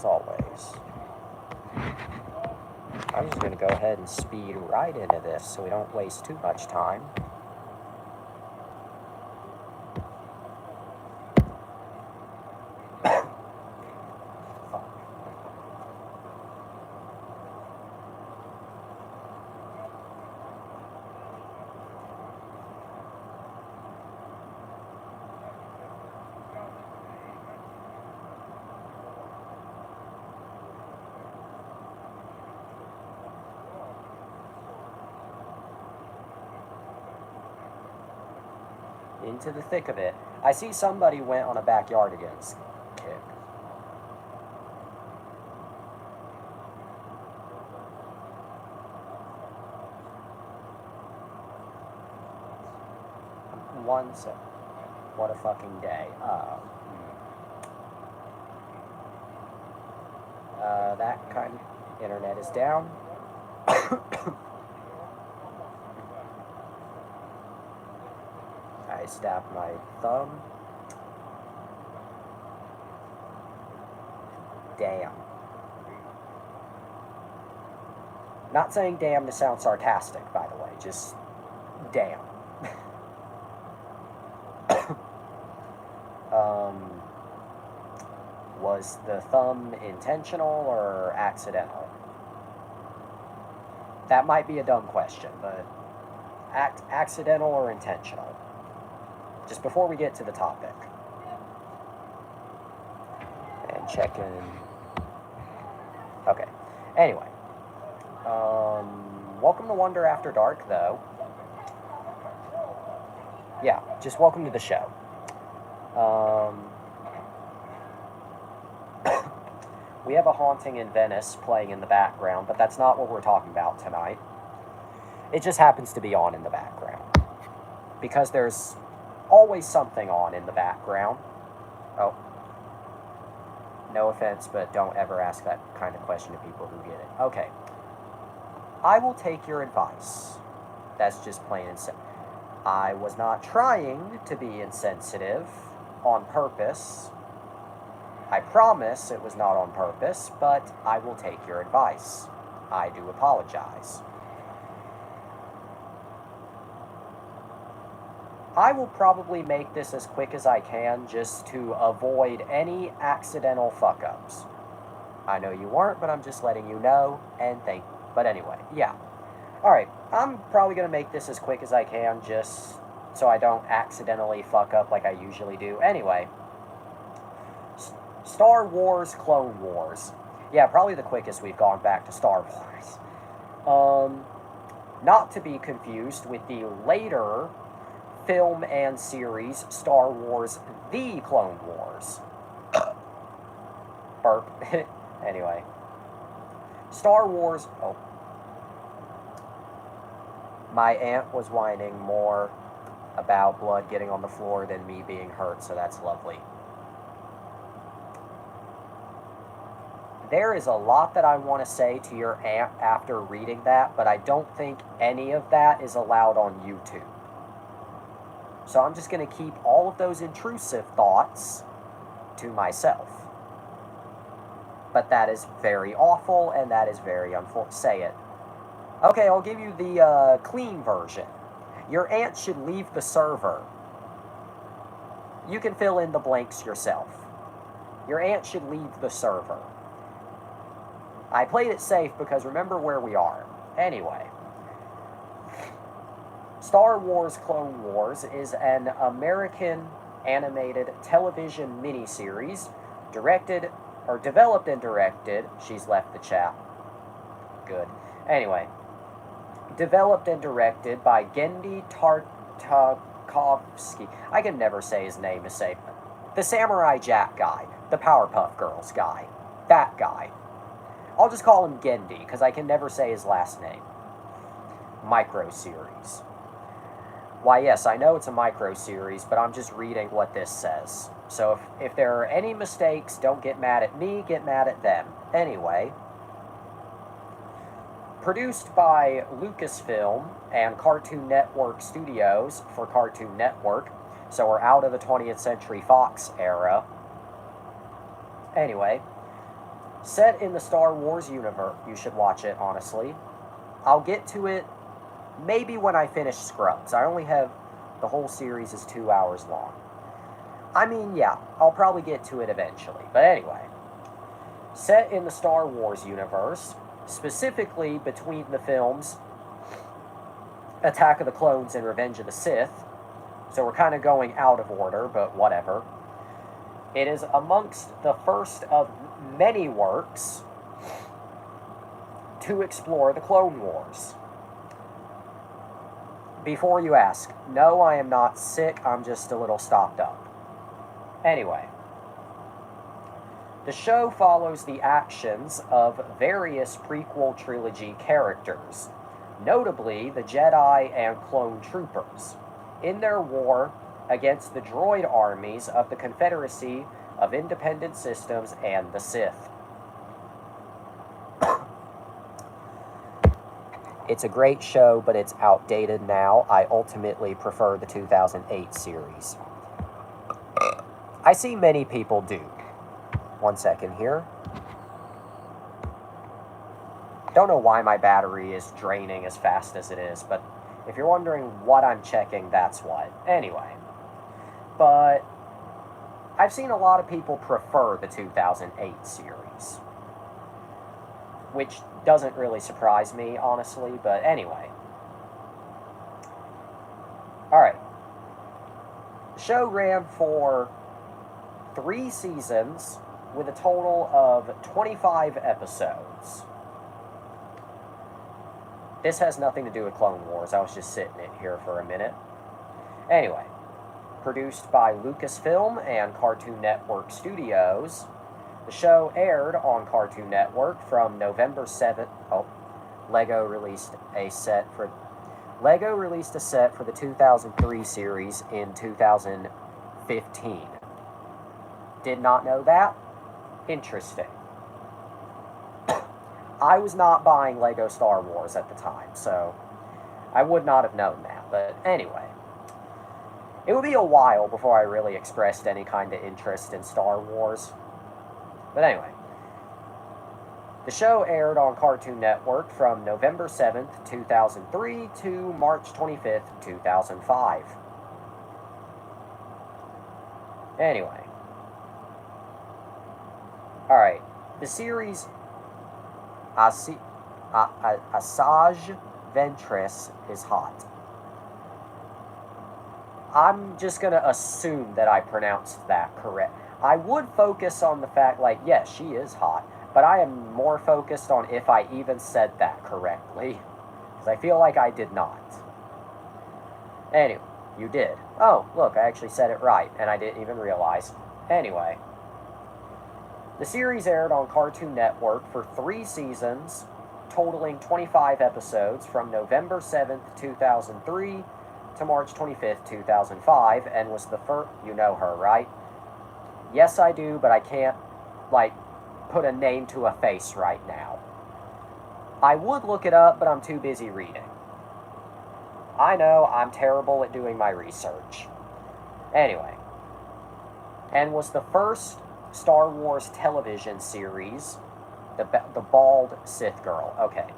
as always. I'm just going to go ahead and speed right into this so we don't waste too much time. Into the thick of it. I see somebody went on a Backyard Against kick. One sec. What a fucking day. That kind of internet is down. I stabbed my thumb. Damn. Not saying damn to sound sarcastic, by the way, just damn. Was the thumb intentional or accidental? That might be a dumb question, but accidental or intentional? Just before we get to the topic. And check in. Okay. Anyway. Welcome to Wonder After Dark, though. Yeah, just welcome to the show. We have a haunting in Venice playing in the background, but that's not what we're talking about tonight. It just happens to be on in the background. Because there's always something on in the background. Oh. No offense, but don't ever ask that kind of question to people who get it. Okay. I will take your advice. That's just plain and simple. I was not trying to be insensitive on purpose. I promise it was not on purpose, but I will take your advice. I do apologize. I will probably make this as quick as I can just to avoid any accidental fuck-ups. I know you weren't, but I'm just letting you know, and but anyway, yeah. Alright, I'm probably going to make this as quick as I can just so I don't accidentally fuck up like I usually do. Anyway, Star Wars Clone Wars. Yeah, probably the quickest we've gone back to Star Wars. Not to be confused with the later film and series Star Wars The Clone Wars. Burp. Anyway. Star Wars... Oh. My aunt was whining more about blood getting on the floor than me being hurt, so that's lovely. There is a lot that I want to say to your aunt after reading that, but I don't think any of that is allowed on YouTube. So I'm just going to keep all of those intrusive thoughts to myself. But that is very awful, and that is very unfortunate. Say it. Okay, I'll give you the clean version. Your aunt should leave the server. You can fill in the blanks yourself. Your aunt should leave the server. I played it safe because remember where we are. Anyway. Star Wars Clone Wars is an American animated television miniseries developed and directed. She's left the chat. Good. Anyway. Developed and directed by Genndy Tartakovsky. I can never say his name to save him. The Samurai Jack guy. The Powerpuff Girls guy. That guy. I'll just call him Genndy, because I can never say his last name. Micro-series. Why, yes, I know it's a micro-series, but I'm just reading what this says. So if there are any mistakes, don't get mad at me, get mad at them. Anyway... Produced by Lucasfilm and Cartoon Network Studios for Cartoon Network, so we're out of the 20th Century Fox era. Anyway, Set in the Star Wars universe, you should watch it, honestly. I'll get to it maybe when I finish Scrubs. I only have, the whole series is 2 hours long. I mean, yeah, I'll probably get to it eventually. But anyway, set in the Star Wars universe, specifically between the films Attack of the Clones and Revenge of the Sith. So we're kind of going out of order, but whatever. It is amongst the first of many works to explore the Clone Wars. Before you ask, no, I am not sick, I'm just a little stopped up. Anyway, the show follows the actions of various prequel trilogy characters, notably the Jedi and clone troopers, in their war against the droid armies of the Confederacy of Independent Systems and the Sith. It's a great show, but it's outdated now. I ultimately prefer the 2008 series. I see many people do. 1 second here. Don't know why my battery is draining as fast as it is, but if you're wondering what I'm checking, that's what. Anyway. But I've seen a lot of people prefer the 2008 series, which doesn't really surprise me, honestly, but anyway. Alright. The show ran for 3 seasons with a total of 25 episodes. This has nothing to do with Clone Wars. I was just sitting in here for a minute. Anyway, produced by Lucasfilm and Cartoon Network Studios, the show aired on Cartoon Network from November 7th. Oh, Lego released a set for the 2003 series in 2015. Did not know that? Interesting. I was not buying Lego Star Wars at the time, so I would not have known that. But anyway, it would be a while before I really expressed any kind of interest in Star Wars. But anyway, the show aired on Cartoon Network from November 7th, 2003 to March 25th, 2005. Anyway. Alright, the series Asajj Ventress is hot. I'm just going to assume that I pronounced that correct. I would focus on the fact, like, yes, she is hot, but I am more focused on if I even said that correctly, because I feel like I did not. Anyway, you did. Oh, look, I actually said it right, and I didn't even realize. Anyway, the series aired on Cartoon Network for 3 seasons, totaling 25 episodes from November 7th, 2003 to March 25th, 2005, and was the first... You know her, right? Yes, I do, but I can't, like, put a name to a face right now. I would look it up, but I'm too busy reading. I know, I'm terrible at doing my research. Anyway. And was the first Star Wars television series, the bald Sith girl. Okay.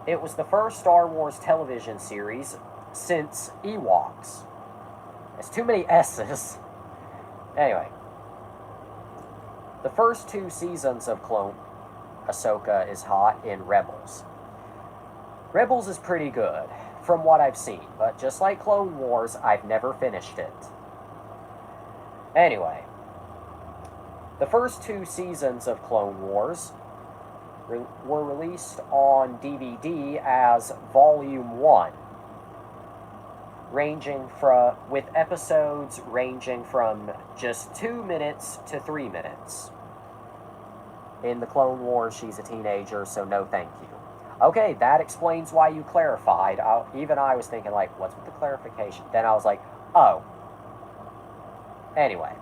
It was the first Star Wars television series since Ewoks. There's too many S's. Anyway. The first 2 seasons of Clone Ahsoka is hot in Rebels. Rebels is pretty good, from what I've seen, but just like Clone Wars, I've never finished it. Anyway. The first 2 seasons of Clone Wars were released on DVD as Volume 1, with episodes ranging from just 2 minutes to 3 minutes. In the Clone Wars, she's a teenager, so no thank you. Okay, that explains why you clarified. Even I was thinking, like, what's with the clarification? Then I was like, oh. Anyway.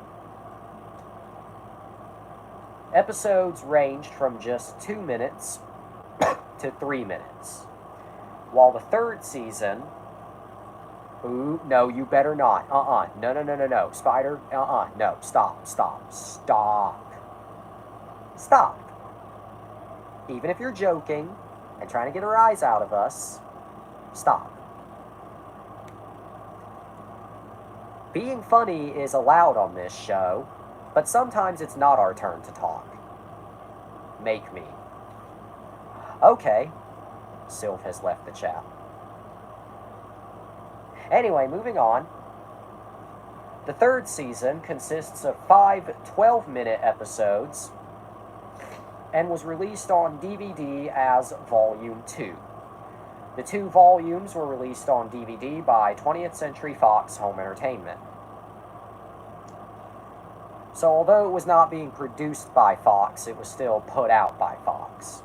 Episodes ranged from just 2 minutes to 3 minutes. While the 3rd season... Ooh, no, you better not. No. Spider, no. Stop. Even if you're joking and trying to get a rise out of us, stop. Being funny is allowed on this show, but sometimes it's not our turn to talk. Make me. Okay. Sylph has left the chat. Anyway, moving on. The third season consists of 5 12-minute episodes and was released on DVD as Volume 2. The 2 volumes were released on DVD by 20th Century Fox Home Entertainment. So although it was not being produced by Fox, it was still put out by Fox.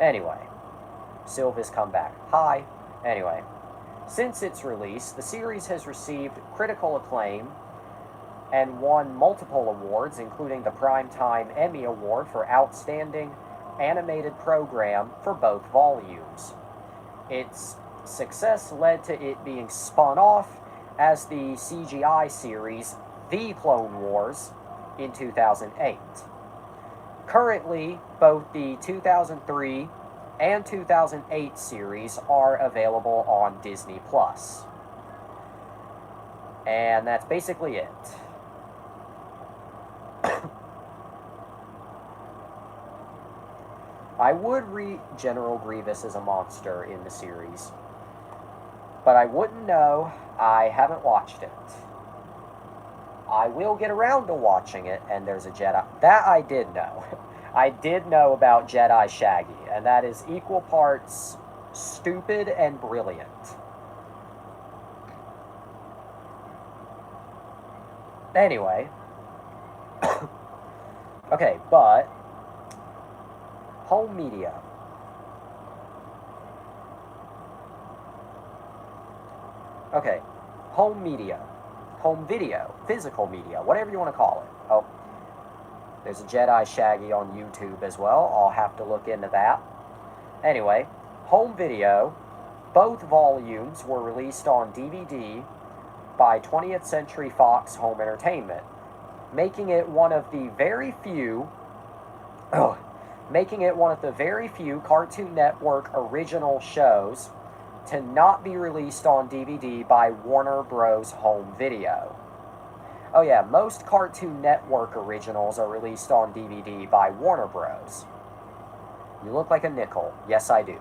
Anyway, Sylva's come back. Hi. Anyway, since its release, the series has received critical acclaim and won multiple awards, including the Primetime Emmy Award for Outstanding Animated Program for both volumes. Its success led to it being spun off as the CGI series The Clone Wars in 2008. Currently, both the 2003 and 2008 series are available on Disney+. And that's basically it. I would read General Grievous as a monster in the series, but I wouldn't know. I haven't watched it. I will get around to watching it, and there's a Jedi. That I did know. I did know about Jedi Shaggy, and that is equal parts stupid and brilliant. Anyway. Okay, but home media. Okay, home media. Home video, physical media, whatever you want to call it. Oh, there's a Jedi Shaggy on YouTube as well. I'll have to look into that. Anyway, home video, both volumes were released on DVD by 20th Century Fox Home Entertainment, making it one of the very few Cartoon Network original shows to not be released on DVD by Warner Bros. Home Video. Oh yeah, most Cartoon Network originals are released on DVD by Warner Bros. You look like a nickel. Yes, I do.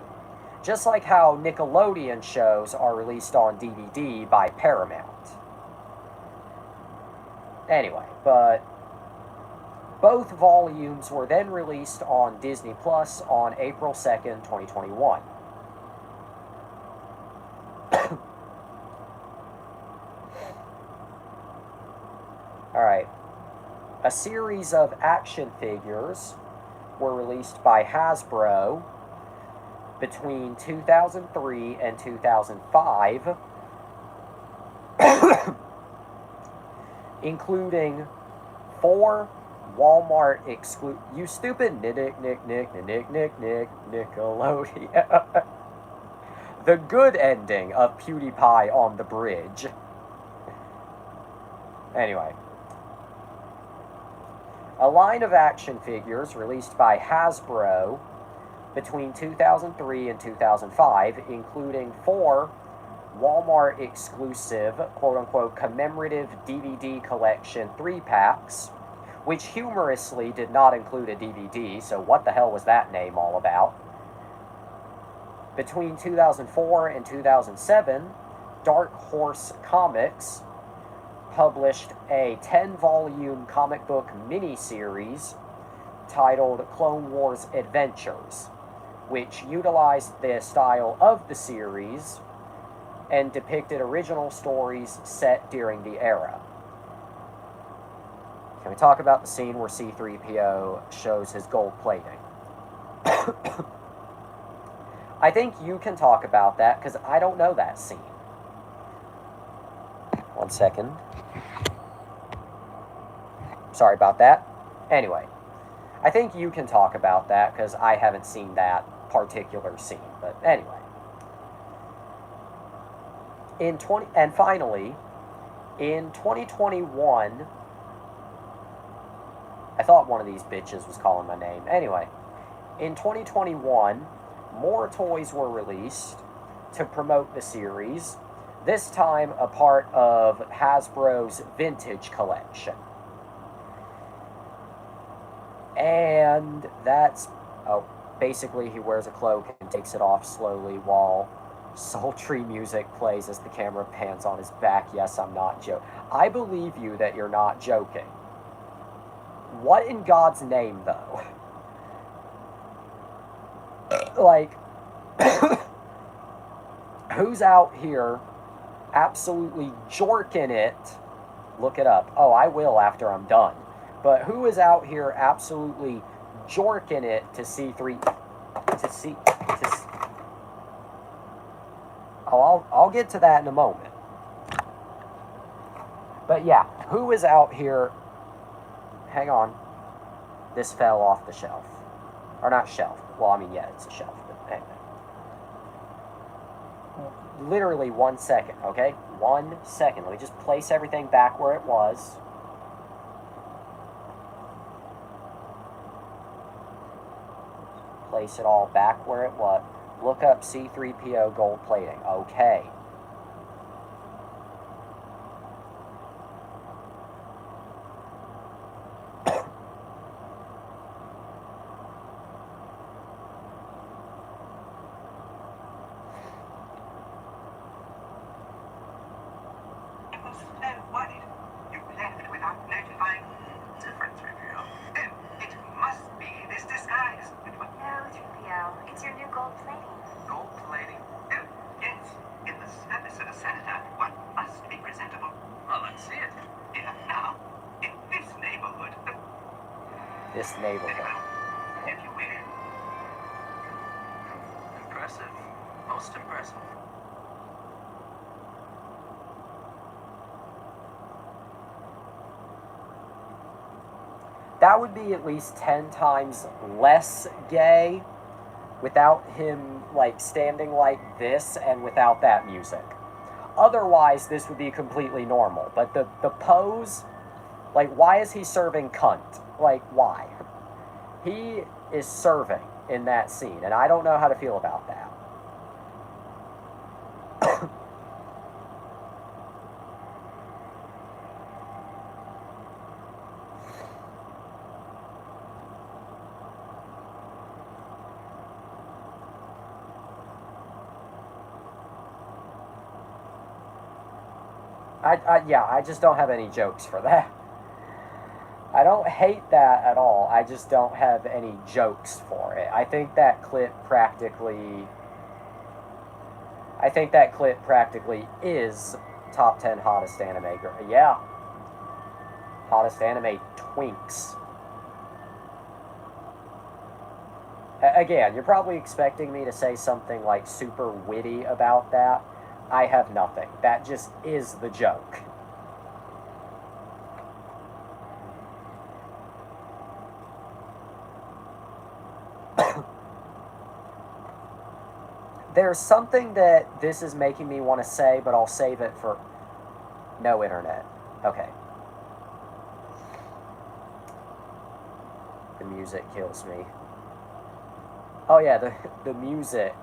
Just like how Nickelodeon shows are released on DVD by Paramount. Anyway, but both volumes were then released on Disney Plus on April 2nd, 2021. Alright. A series of action figures were released by Hasbro between 2003 and 2005, including 4 Walmart exclusive. You stupid Nickelodeon. The good ending of PewDiePie on the bridge. Anyway. A line of action figures released by Hasbro between 2003 and 2005, including 4 Walmart exclusive, quote-unquote, commemorative DVD collection 3-packs, which humorously did not include a DVD, so what the hell was that name all about? Between 2004 and 2007, Dark Horse Comics published a 10-volume comic book miniseries titled Clone Wars Adventures, which utilized the style of the series and depicted original stories set during the era. Can we talk about the scene where C-3PO shows his gold plating? I think you can talk about that, because I don't know that scene. 1 second. Sorry about that. Anyway, I think you can talk about that, because I haven't seen that particular scene. But anyway. And finally, in 2021... I thought one of these bitches was calling my name. Anyway, In 2021, more toys were released to promote the series, this time a part of Hasbro's Vintage Collection. And that's, oh, basically he wears a cloak and takes it off slowly while sultry music plays as the camera pans on his back. Yes, I'm not joking. I believe you that you're not joking. What in God's name, though? Like, who's out here absolutely jorking it? Look it up. Oh, I will after I'm done. But who is out here absolutely jorking it to C3, oh, I'll get to that in a moment. But yeah, who is out here, hang on, this fell off the shelf. Or not shelf, well, I mean, yeah, it's a shelf, but anyway. Literally 1 second, okay? 1 second. Let me just place everything back where it was. Place it all back where it was. Look up C3PO gold plating. Okay. This neighborhood. Impressive. Most impressive. That would be at least 10 times less gay without him, like, standing like this and without that music. Otherwise, this would be completely normal. But the pose, like, why is he serving cunt? Like, why? He is serving in that scene, and I don't know how to feel about that. Yeah, I just don't have any jokes for that. I don't hate that at all. I just don't have any jokes for it. I think that clip practically is top 10 hottest anime girl. Yeah. Hottest anime twinks. Again, you're probably expecting me to say something like super witty about that. I have nothing. That just is the joke. There's something that this is making me want to say, but I'll save it for no internet. Okay. The music kills me. Oh yeah, the music.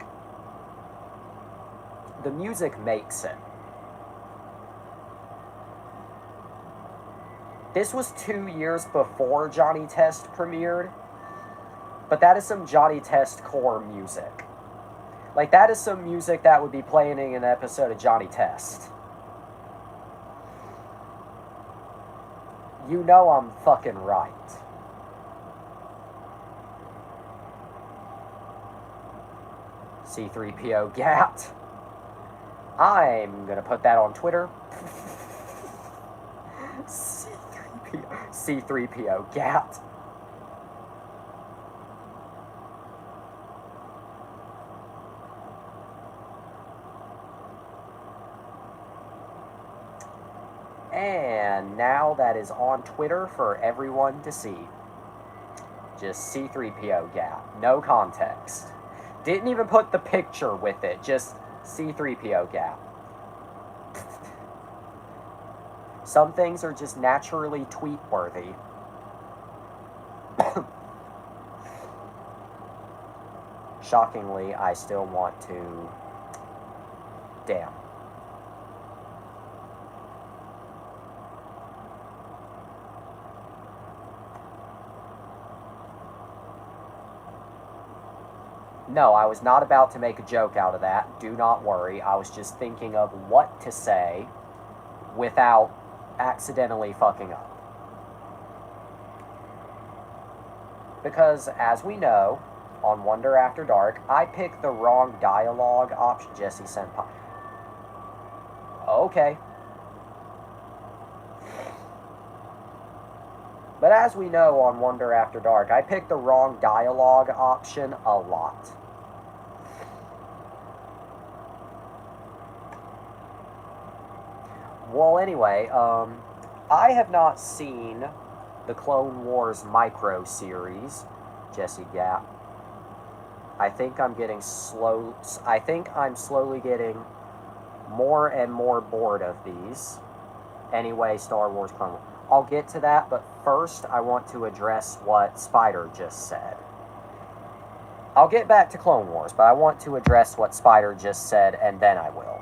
The music makes it. This was 2 years before Johnny Test premiered, but that is some Johnny Test core music. Like, that is some music that would be playing in an episode of Johnny Test. You know I'm fucking right. C3PO Gat. I'm gonna put that on Twitter. C3PO Gat. And now that is on Twitter for everyone to see. Just C3PO Gat. No context. Didn't even put the picture with it. Just C3PO Gat. Some things are just naturally tweet-worthy. Shockingly, I still want to... Damn. No, I was not about to make a joke out of that. Do not worry. I was just thinking of what to say without accidentally fucking up. Because, as we know, on Wonder After Dark, I picked the wrong dialogue option. Jesse Senpai. Okay. But as we know on Wonder After Dark, I picked the wrong dialogue option a lot. Well, anyway, I have not seen the Clone Wars micro series, Jesse Gap. I think I'm slowly getting more and more bored of these. Anyway, Star Wars Clone Wars. I'll get to that, but first I want to address what Spider just said. I'll get back to Clone Wars, but I want to address what Spider just said, and then I will.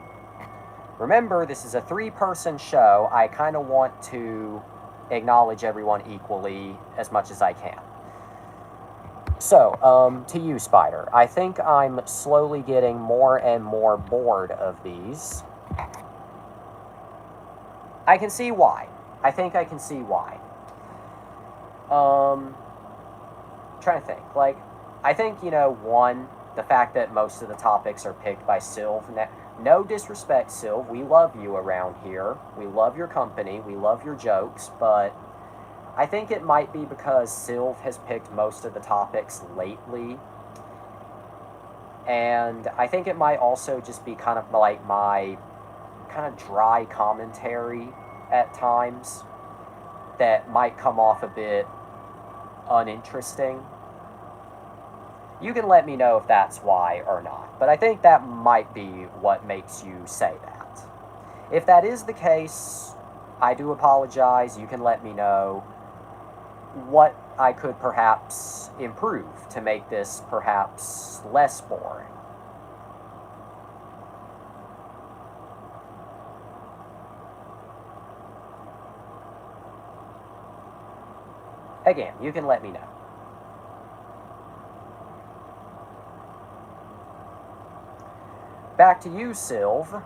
Remember, this is a 3-person show. I kind of want to acknowledge everyone equally as much as I can. So, to you, Spider. I think I'm slowly getting more and more bored of these. I can see why. I think I can see why. Trying to think. Like, I think, one, the fact that most of the topics are picked by Sylv. No disrespect, Sylv. We love you around here. We love your company. We love your jokes. But I think it might be because Sylv has picked most of the topics lately. And I think it might also just be kind of like my kind of dry commentary at times that might come off a bit uninteresting. You can let me know if that's why or not, but I think that might be what makes you say that. If that is the case, I do apologize. You can let me know what I could perhaps improve to make this perhaps less boring. Again, you can let me know. Back to you, Sylv.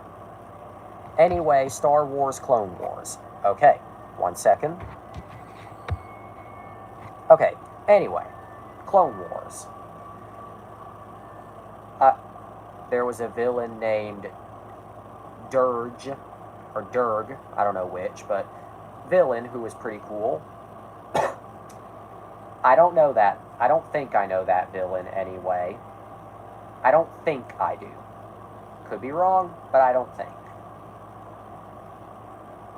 Anyway, Star Wars Clone Wars. Okay, 1 second. Okay, anyway, Clone Wars. There was a villain named Dirge, or Durg, I don't know which, but villain who was pretty cool. I don't know that. I don't think I know that villain anyway. I don't think I do. Could be wrong, but I don't think.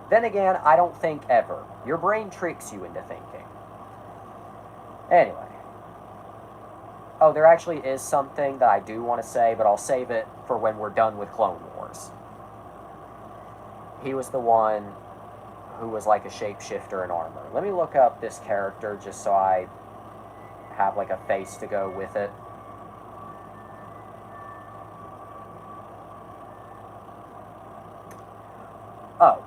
Then again, I don't think ever. Your brain tricks you into thinking. Anyway. Oh, there actually is something that I do want to say, but I'll save it for when we're done with Clone Wars. He was the one who was like a shapeshifter in armor. Let me look up this character just so I have like a face to go with it. Oh.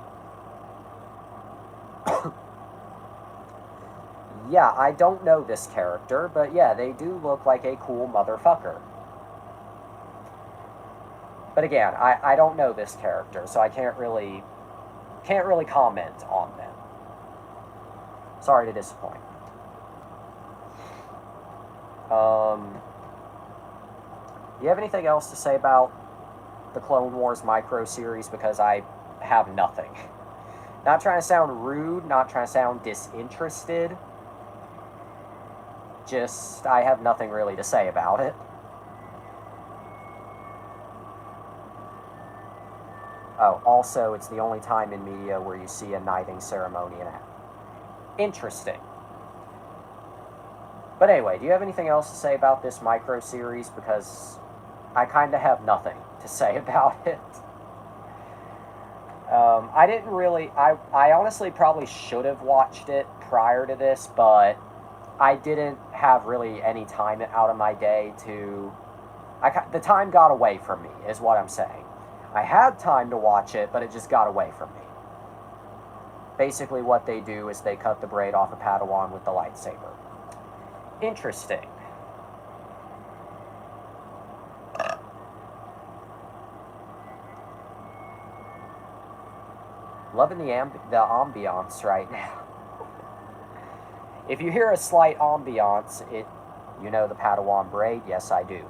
Yeah, I don't know this character, but yeah, they do look like a cool motherfucker. But again, I don't know this character, so I can't really comment on them. Sorry to disappoint. You have anything else to say about the Clone Wars micro series? Because I have nothing. Not trying to sound rude, not trying to sound disinterested. Just, I have nothing really to say about it. Oh, also, it's the only time in media where you see a knighting ceremony in it. Interesting. But anyway, do you have anything else to say about this micro series? Because I kind of have nothing to say about it. I didn't really... I honestly probably should have watched it prior to this, but I didn't have really any time out of my day to The time got away from me, is what I'm saying. I had time to watch it, but it just got away from me. Basically, what they do is they cut the braid off a Padawan with the lightsaber. Interesting. Loving the ambiance right now. If you hear a slight ambiance, you know the Padawan braid? Yes, I do.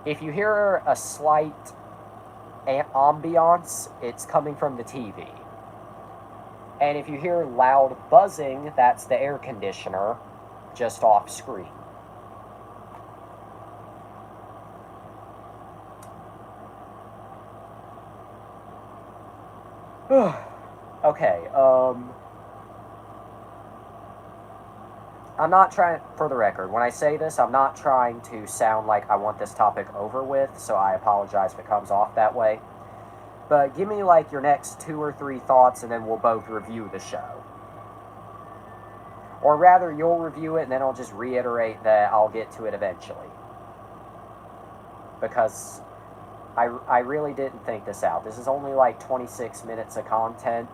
If you hear a slight ambiance, it's coming from the TV. And if you hear loud buzzing, that's the air conditioner just off screen. Okay, I'm not trying, for the record, when I say this, I'm not trying to sound like I want this topic over with, so I apologize if it comes off that way. But give me, like, your next 2 or 3 thoughts, and then we'll both review the show. Or rather, you'll review it, and then I'll just reiterate that I'll get to it eventually. Because I really didn't think this out. This is only like 26 minutes of content,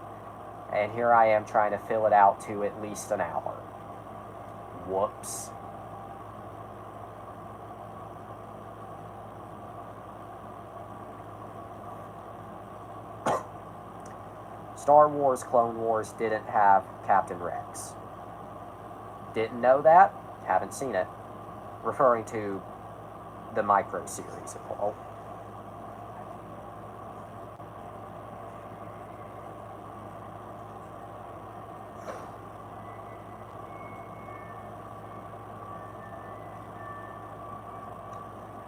and here I am trying to fill it out to at least an hour. Whoops. Star Wars Clone Wars didn't have Captain Rex. Didn't know that? Haven't seen it. Referring to the micro series. Oh.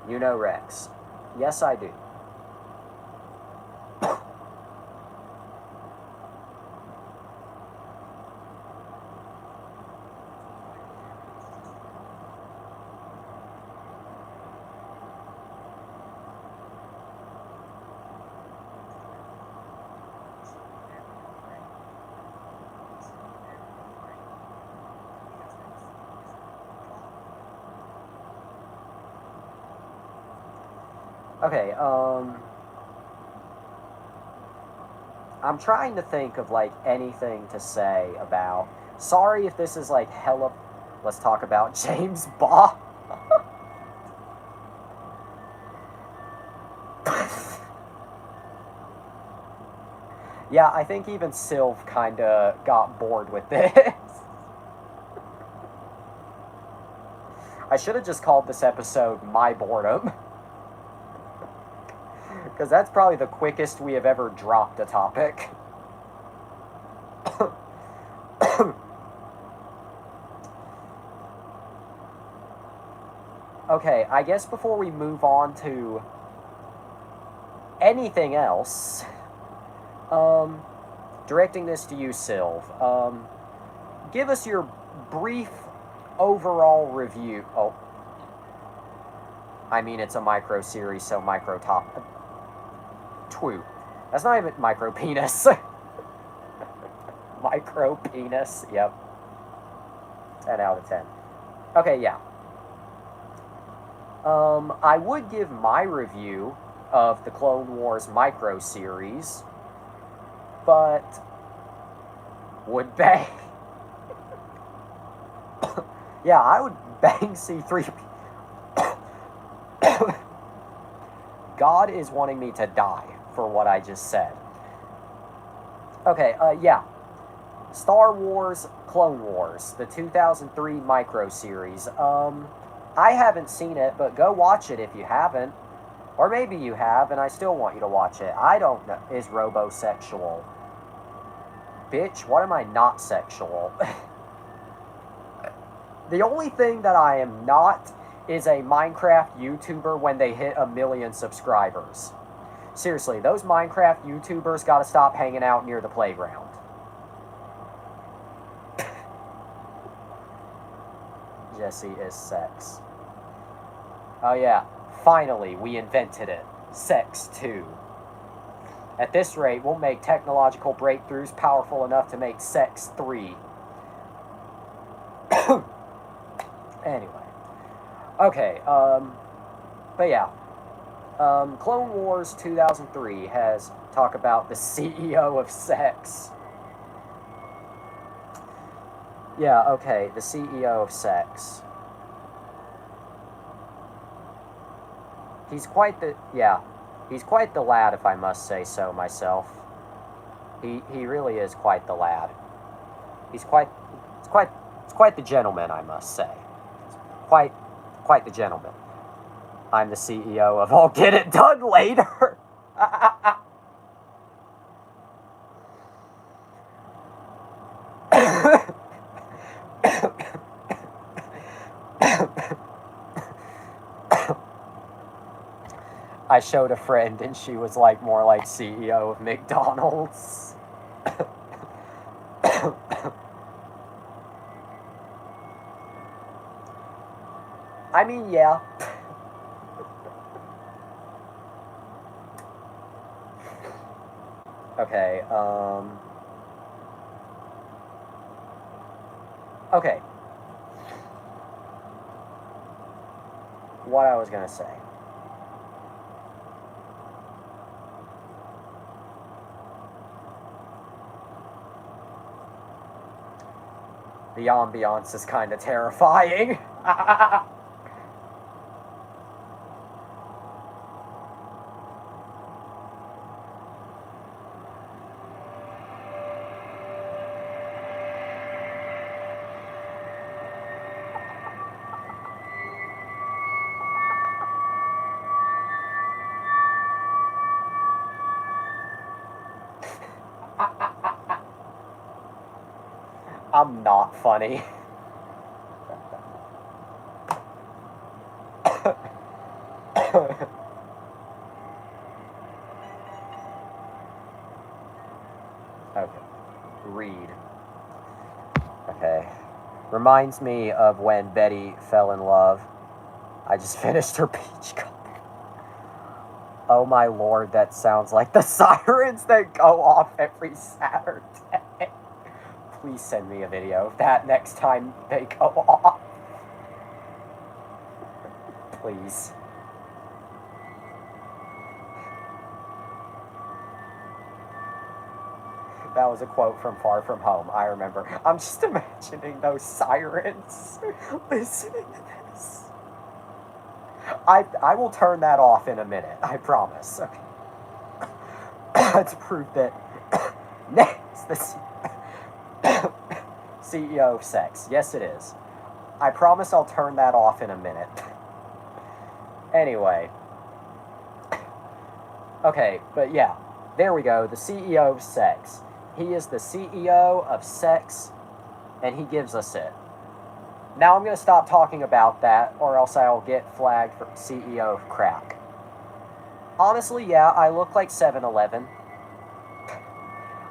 You know Rex. Yes, I do. Okay, I'm trying to think of, like, anything to say about... Sorry if this is, like, hella... Let's talk about James Bond. Yeah, I think even Sylv kinda got bored with this. I should have just called this episode My Boredom. Because that's probably the quickest we have ever dropped a topic. Okay, I guess before we move on to anything else, directing this to you, Sylv, give us your brief overall review. Oh, I mean, it's a micro series, so micro top. Twoo. That's not even micro penis. Micro penis. Yep. 10 out of 10. Okay, yeah. I would give my review of the Clone Wars micro series, but would bang. Yeah, I would bang C3. God is wanting me to die for what I just said. Okay, yeah. Star Wars Clone Wars, the 2003 micro series. I haven't seen it, but go watch it if you haven't. Or maybe you have, and I still want you to watch it. I don't know. Is robosexual. Bitch, what am I not sexual? The only thing that I am not is a Minecraft YouTuber when they hit 1 million subscribers. Seriously, those Minecraft YouTubers gotta stop hanging out near the playground. Jesse is sex. Oh yeah, finally we invented it. Sex 2. At this rate, we'll make technological breakthroughs powerful enough to make Sex 3. Anyway. Okay, But yeah, Clone Wars 2003 has talk about the CEO of sex. Yeah, okay, the CEO of sex. He's quite the lad, if I must say so myself. He really is quite the lad. It's quite the gentleman, I must say. Quite the gentleman. I'm the CEO of I'll Get It Done Later. I showed a friend and she was like more like CEO of McDonald's. I mean, yeah. Okay, okay. What I was gonna say. The ambiance is kind of terrifying. I'm not funny. Okay. Read. Okay. Reminds me of when Betty fell in love. I just finished her peach cobbler. Oh my lord, that sounds like the sirens that go off every Saturday. Please send me a video of that next time they go off. Please. That was a quote from Far From Home, I remember. I'm just imagining those sirens listening to this. I will turn that off in a minute, I promise. Okay. To prove that next, the CEO of sex. Yes, it is. I promise I'll turn that off in a minute. Anyway. Okay, but yeah. There we go, the CEO of sex. He is the CEO of sex, and he gives us it. Now I'm going to stop talking about that, or else I'll get flagged for CEO of crack. Honestly, yeah, I look like 7-Eleven.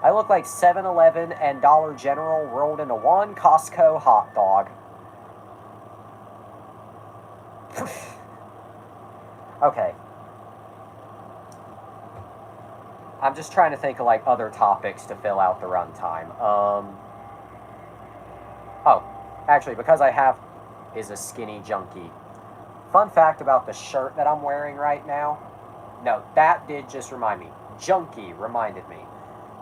I look like 7-Eleven and Dollar General rolled into one Costco hot dog. Okay. I'm just trying to think of like other topics to fill out the runtime. Oh, actually, because I have is a skinny junkie. Fun fact about the shirt that I'm wearing right now. No, that did just remind me. Junkie reminded me.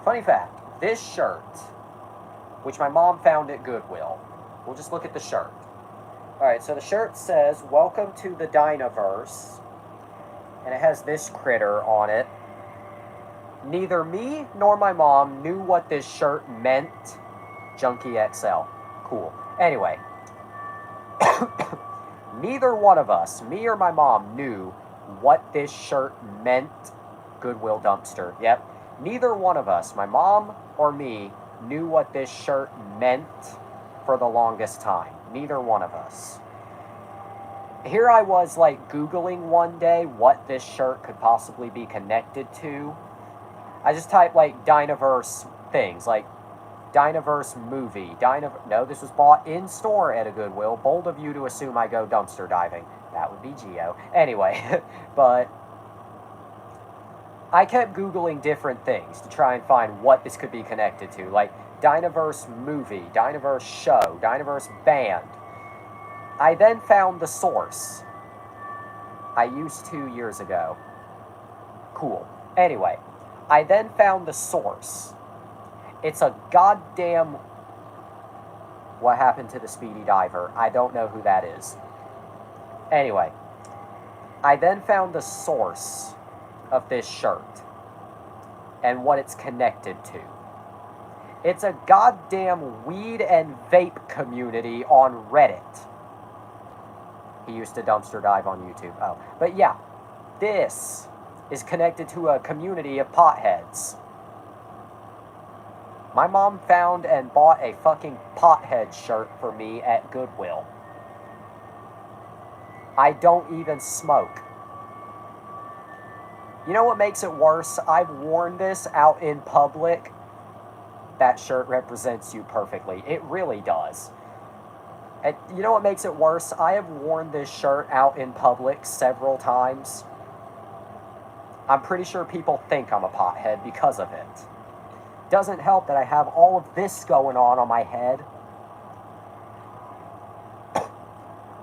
Funny fact, this shirt, which my mom found at Goodwill. We'll just look at the shirt. Alright, so the shirt says, "Welcome to the Dynaverse." And it has this critter on it. Neither me nor my mom knew what this shirt meant. Junkie XL. Cool. Anyway. Neither one of us, me or my mom, knew what this shirt meant. Goodwill dumpster. Yep. Neither one of us, my mom or me, knew what this shirt meant for the longest time. Neither one of us. Here I was, like, Googling one day what this shirt could possibly be connected to. I just typed, like, Dynaverse things, like, Dynaverse movie. No, this was bought in store at a Goodwill. Bold of you to assume I go dumpster diving. That would be Geo. Anyway, but I kept Googling different things to try and find what this could be connected to. Like, Dynaverse movie, Dynaverse show, Dynaverse band. I then found the source. I used to years ago. Cool. Anyway, I then found the source. It's a goddamn... What happened to the Speedy Diver? I don't know who that is. Anyway, I then found the source of this shirt and what it's connected to. It's a goddamn weed and vape community on Reddit. He used to dumpster dive on YouTube. Oh, but yeah, this is connected to a community of potheads. My mom found and bought a fucking pothead shirt for me at Goodwill. I don't even smoke. You know what makes it worse? I've worn this out in public. That shirt represents you perfectly. It really does. And you know what makes it worse? I have worn this shirt out in public several times. I'm pretty sure people think I'm a pothead because of it. Doesn't help that I have all of this going on my head.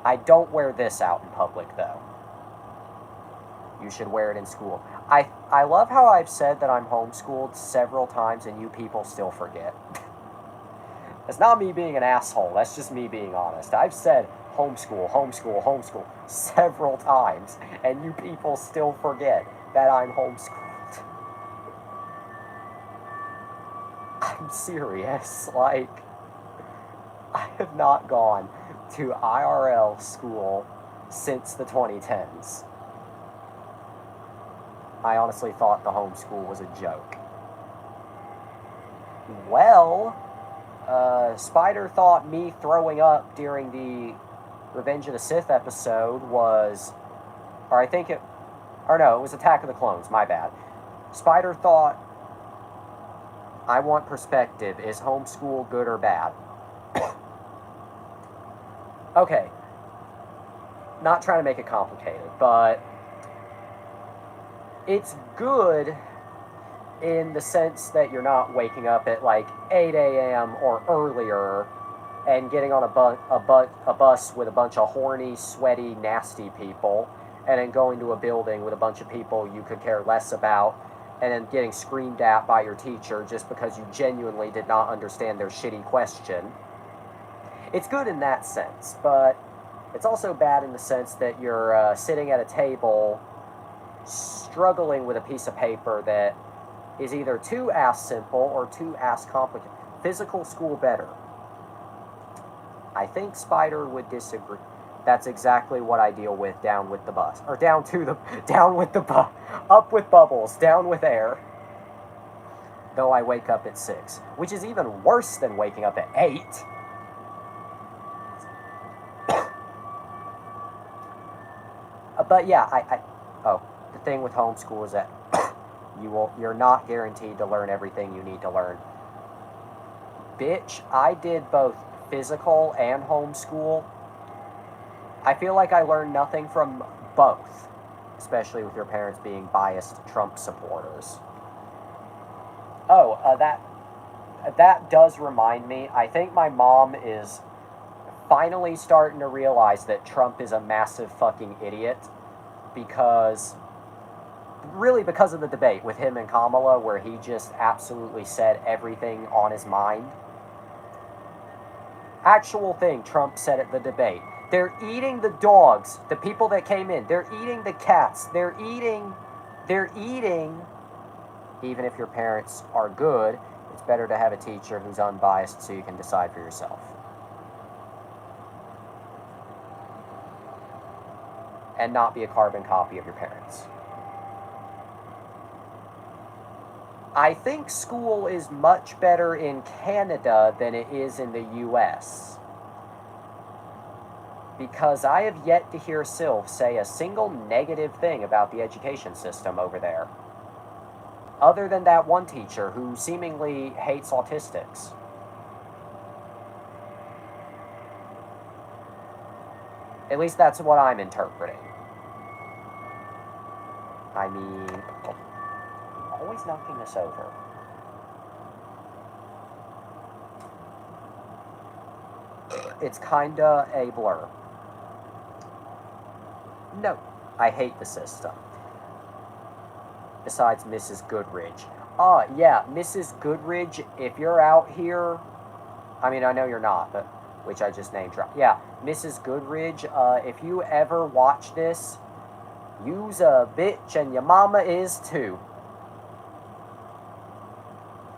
I don't wear this out in public, though. You should wear it in school. I love how I've said that I'm homeschooled several times and you people still forget. It's not me being an asshole. That's just me being honest. I've said homeschool, homeschool, homeschool several times, and you people still forget that I'm homeschooled. I'm serious. Like, I have not gone to IRL school since the 2010s. I honestly thought the homeschool was a joke. Well, Spider thought me throwing up during the Revenge of the Sith episode was, or I think it, or no, it was Attack of the Clones, my bad. Spider thought, I want perspective, is homeschool good or bad? Okay, not trying to make it complicated, but it's good in the sense that you're not waking up at like 8 a.m. or earlier and getting on a bus with a bunch of horny, sweaty, nasty people, and then going to a building with a bunch of people you could care less about, and then getting screamed at by your teacher just because you genuinely did not understand their shitty question. It's good in that sense, but it's also bad in the sense that you're sitting at a table struggling with a piece of paper that is either too ass simple or too ass complicated. Physical school better. I think Spider would disagree. That's exactly what I deal with down with the bus. Or down with the bus. Up with bubbles, down with air. Though I wake up at 6. Which is even worse than waking up at 8. But yeah, the thing with homeschool is that you're not guaranteed to learn everything you need to learn. Bitch, I did both physical and homeschool. I feel like I learned nothing from both, especially with your parents being biased Trump supporters. Oh, that does remind me. I think my mom is finally starting to realize that Trump is a massive fucking idiot because of the debate with him and Kamala, where he just absolutely said everything on his mind. Actual thing Trump said at the debate. They're eating the dogs, the people that came in. They're eating the cats. They're eating, even if your parents are good, it's better to have a teacher who's unbiased so you can decide for yourself. And not be a carbon copy of your parents. I think school is much better in Canada than it is in the US. Because I have yet to hear Sylv say a single negative thing about the education system over there. Other than that one teacher who seemingly hates autistics. At least that's what I'm interpreting. I mean, always knocking this over. It's kinda a blur. No, I hate the system. Besides Mrs. Goodridge. Yeah, Mrs. Goodridge, if you're out here, I mean, I know you're not, but, which I just name dropped. Yeah, Mrs. Goodridge, if you ever watch this, you's a bitch and your mama is too.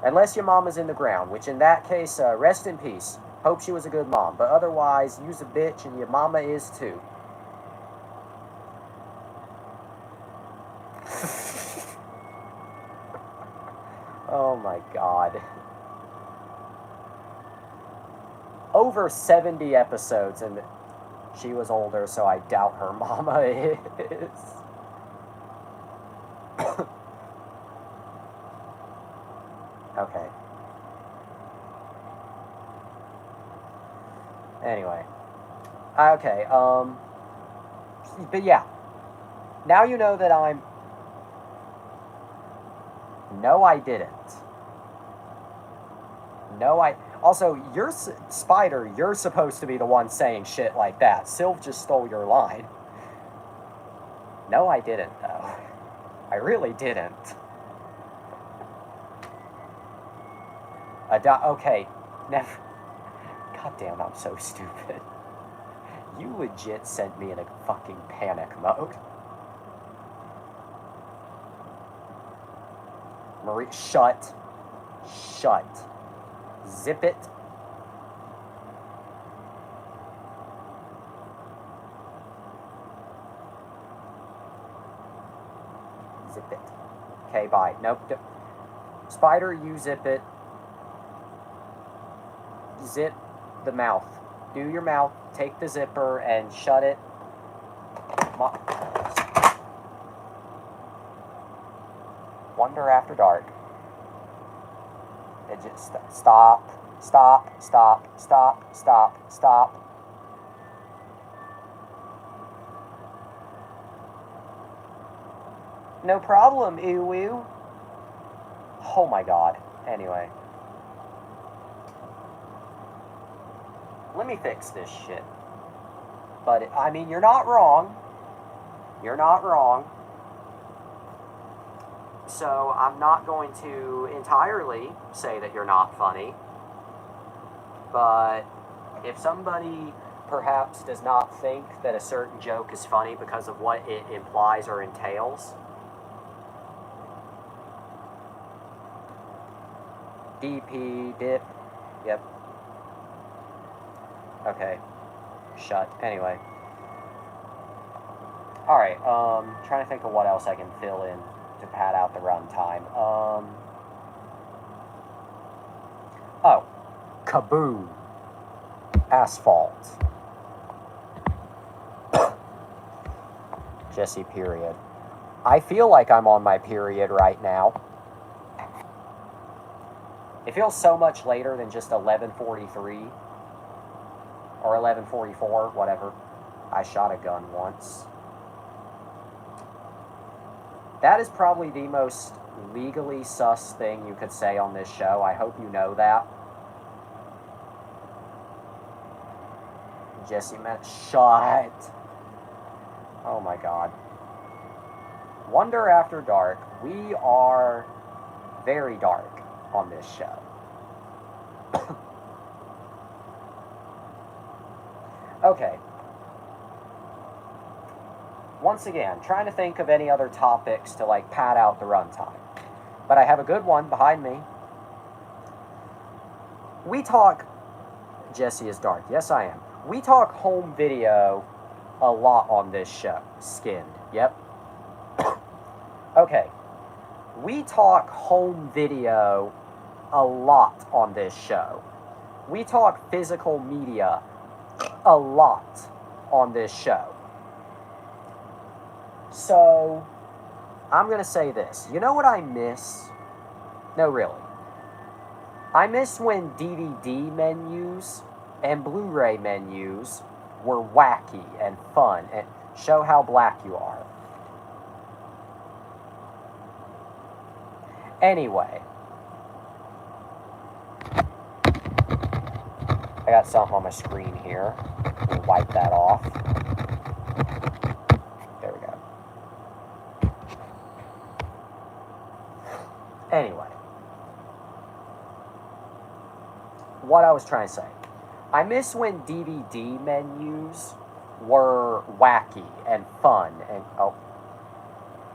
Unless your mama's in the ground, which in that case, rest in peace. Hope she was a good mom. But otherwise, you's a bitch and your mama is too. Oh my God. Over 70 episodes, and she was older, so I doubt her mama is. Okay. Anyway. Okay, but yeah. Now you know that I'm... No, I didn't. No, I... Also, you're... Spider, you're supposed to be the one saying shit like that. Sylv just stole your line. No, I didn't, though. I really didn't. Okay. Never... God damn, I'm so stupid. You legit sent me in a fucking panic mode. Marie, shut. Shut. Zip it. Zip it. Okay, bye. Nope. Spider, you zip it. Zip the mouth. Do your mouth. Take the zipper and shut it. Wonder After Dark. It just stop. No problem, ew. Oh my God. Anyway. Let me fix this shit. But, I mean, you're not wrong. You're not wrong. So, I'm not going to entirely say that you're not funny. But, if somebody perhaps does not think that a certain joke is funny because of what it implies or entails, DP, dip, yep. Okay. Shut. Anyway. Alright, trying to think of what else I can fill in to pad out the runtime. Oh. Kaboom. Asphalt. Jesse, period. I feel like I'm on my period right now. It feels so much later than just 11:43. Or 11:44, whatever. I shot a gun once. That is probably the most legally sus thing you could say on this show. I hope you know that. Jesse meant shut. Oh my God. Wonder After Dark. We are very dark on this show. Okay. Once again, trying to think of any other topics to, like, pad out the runtime. But I have a good one behind me. We talk... Jesse is dark. Yes, I am. We talk home video a lot on this show. Skinned. Yep. Okay. We talk home video a lot on this show. We talk physical media a lot on this show. So, I'm going to say this. You know what I miss? No, really. I miss when DVD menus and Blu-ray menus were wacky and fun and show how black you are. Anyway. I got something on my screen here. We'll wipe that off. There we go. Anyway, what I was trying to say. I miss when DVD menus were wacky and fun, and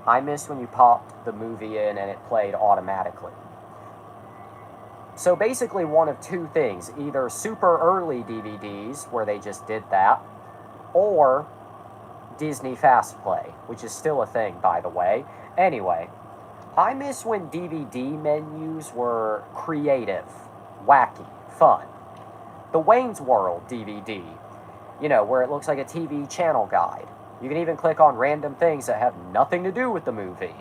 I miss when you popped the movie in and it played automatically. So basically one of two things, either super early DVDs where they just did that, or Disney Fast Play, which is still a thing, by the way. Anyway, I miss when DVD menus were creative, wacky, fun. The Wayne's World DVD, where it looks like a TV channel guide. You can even click on random things that have nothing to do with the movie.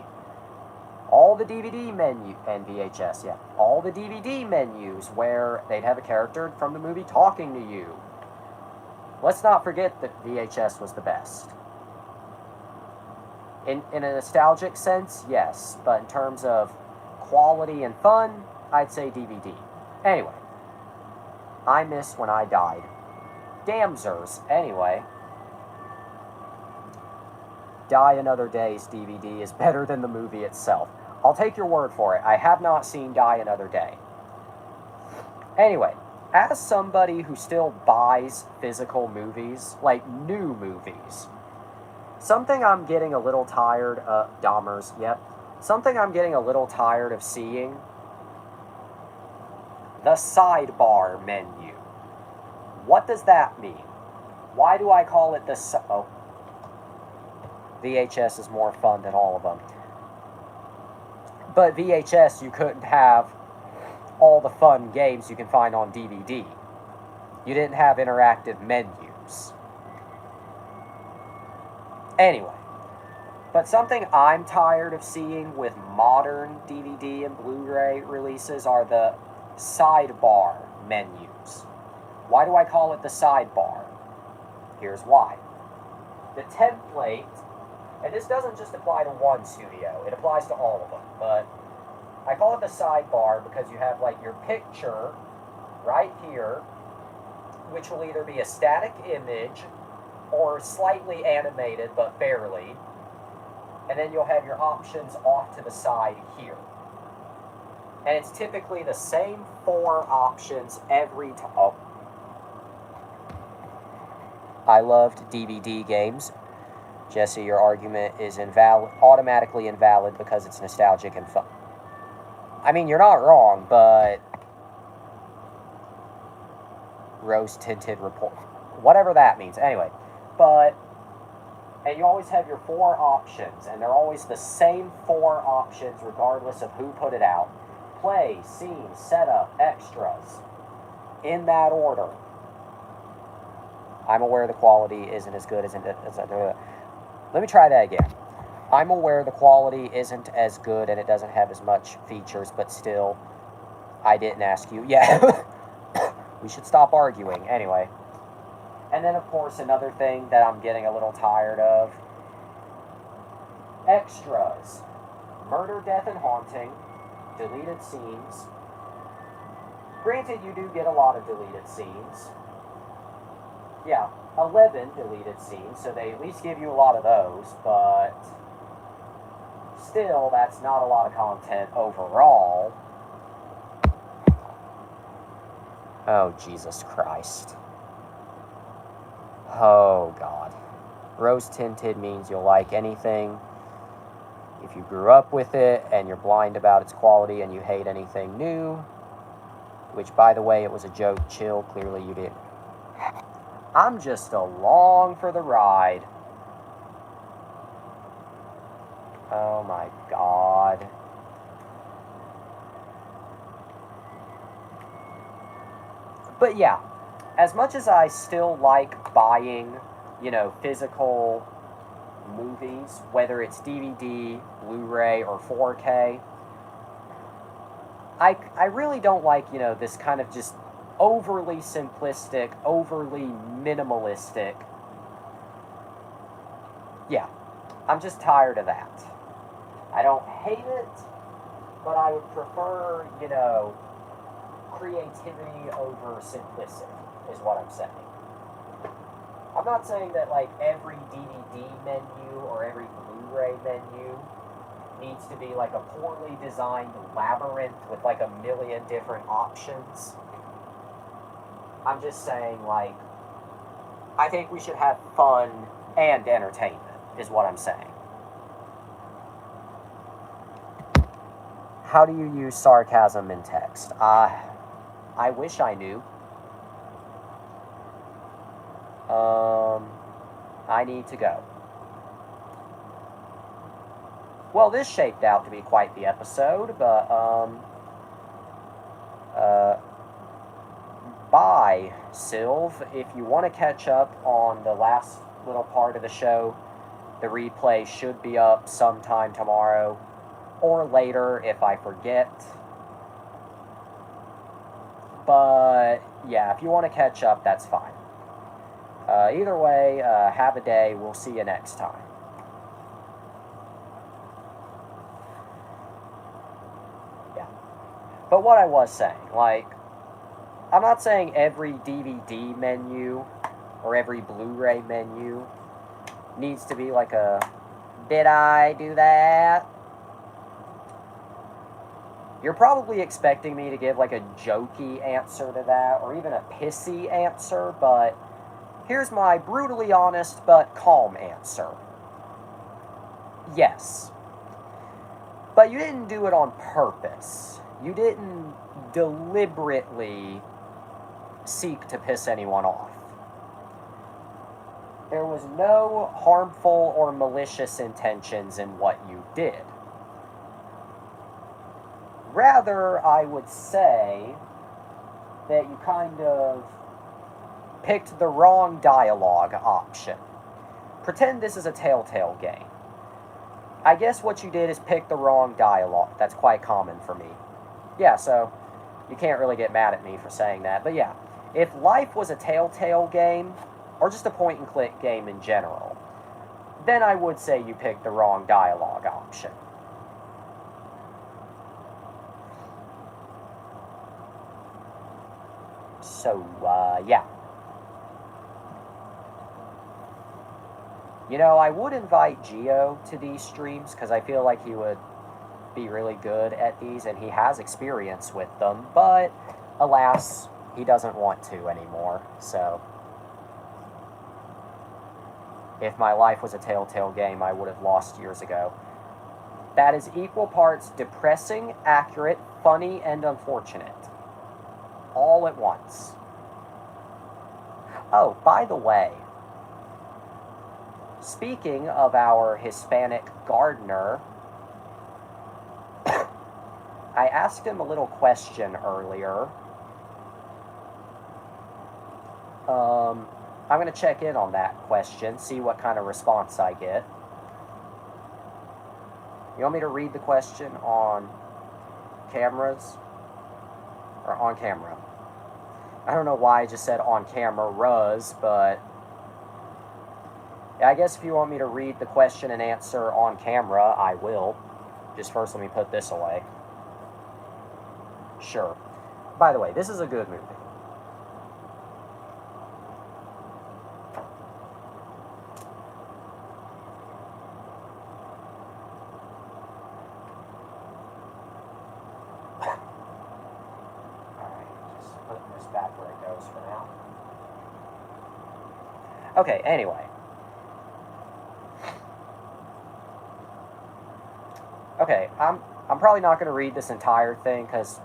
All the DVD menu, and VHS, yeah. All the DVD menus where they'd have a character from the movie talking to you. Let's not forget that VHS was the best. In a nostalgic sense, yes. But in terms of quality and fun, I'd say DVD. Anyway. I miss when I died. Damsers. Anyway. Die Another Day's DVD is better than the movie itself. I'll take your word for it. I have not seen Die Another Day. Anyway, as somebody who still buys physical movies, like new movies, something I'm getting a little tired of, Dahmers, yep. Something I'm getting a little tired of seeing, the sidebar menu. What does that mean? Why do I call it the VHS is more fun than all of them. But VHS, you couldn't have all the fun games you can find on DVD. You didn't have interactive menus. Anyway, but something I'm tired of seeing with modern DVD and Blu-ray releases are the sidebar menus. Why do I call it the sidebar? Here's why. The template, and this doesn't just apply to one studio, it applies to all of them, but I call it the sidebar because you have like your picture right here, which will either be a static image or slightly animated, but barely, and then you'll have your options off to the side here. And it's typically the same 4 options every time. Oh. I loved DVD games. Jesse, your argument is automatically invalid because it's nostalgic and fun. I mean, you're not wrong, but rose-tinted report. Whatever that means. Anyway, and you always have your 4 options, and they're always the same 4 options regardless of who put it out. Play, scene, setup, extras. In that order. I'm aware the quality isn't as good as... Let me try that again. I'm aware the quality isn't as good and it doesn't have as much features, but still, I didn't ask you. Yeah. We should stop arguing. Anyway. And then, of course, another thing that I'm getting a little tired of. Extras. Murder, Death, and Haunting. Deleted scenes. Granted, you do get a lot of deleted scenes. Yeah, 11 deleted scenes, so they at least give you a lot of those, but still, that's not a lot of content overall. Oh, Jesus Christ. Oh, God. Rose-tinted means you'll like anything if you grew up with it and you're blind about its quality and you hate anything new, which, by the way, it was a joke. Chill. Clearly you didn't. I'm just along for the ride. Oh my God. But yeah, as much as I still like buying, physical movies, whether it's DVD, Blu-ray, or 4K, I really don't like, this kind of just overly simplistic, overly minimalistic. Yeah, I'm just tired of that. I don't hate it, but I would prefer, creativity over simplicity, is what I'm saying. I'm not saying that, every DVD menu or every Blu-ray menu needs to be like a poorly designed labyrinth with like a million different options. I'm just saying, like, I think we should have fun and entertainment, is what I'm saying. How do you use sarcasm in text? I wish I knew. I need to go. Well, this shaped out to be quite the episode, but, bye, Sylv. If you want to catch up on the last little part of the show, the replay should be up sometime tomorrow, or later if I forget. But, yeah, if you want to catch up, that's fine. Either way, have a day. We'll see you next time. Yeah. But what I was saying, like, I'm not saying every DVD menu or every Blu-ray menu needs to be like a, did I do that? You're probably expecting me to give like a jokey answer to that, or even a pissy answer, but here's my brutally honest but calm answer. Yes. But you didn't do it on purpose. You didn't deliberately seek to piss anyone off. There was no harmful or malicious intentions in what you did. Rather, I would say that you kind of picked the wrong dialogue option. Pretend this is a Telltale game. I guess what you did is pick the wrong dialogue. That's quite common for me. Yeah, so you can't really get mad at me for saying that. But yeah, if life was a Telltale game, or just a point-and-click game in general, then I would say you picked the wrong dialogue option. So, yeah. You know, I would invite Geo to these streams, because I feel like he would be really good at these, and he has experience with them, but, alas, he doesn't want to anymore, so. If my life was a Telltale game, I would have lost years ago. That is equal parts depressing, accurate, funny, and unfortunate. All at once. Oh, by the way, speaking of our Hispanic gardener, I asked him a little question earlier. I'm going to check in on that question, see what kind of response I get. You want me to read the question on cameras? Or on camera? I don't know why I just said on cameras, but yeah, I guess if you want me to read the question and answer on camera, I will. Just first let me put this away. Sure. By the way, this is a good movie. Okay, anyway. Okay, I'm probably not going to read this entire thing because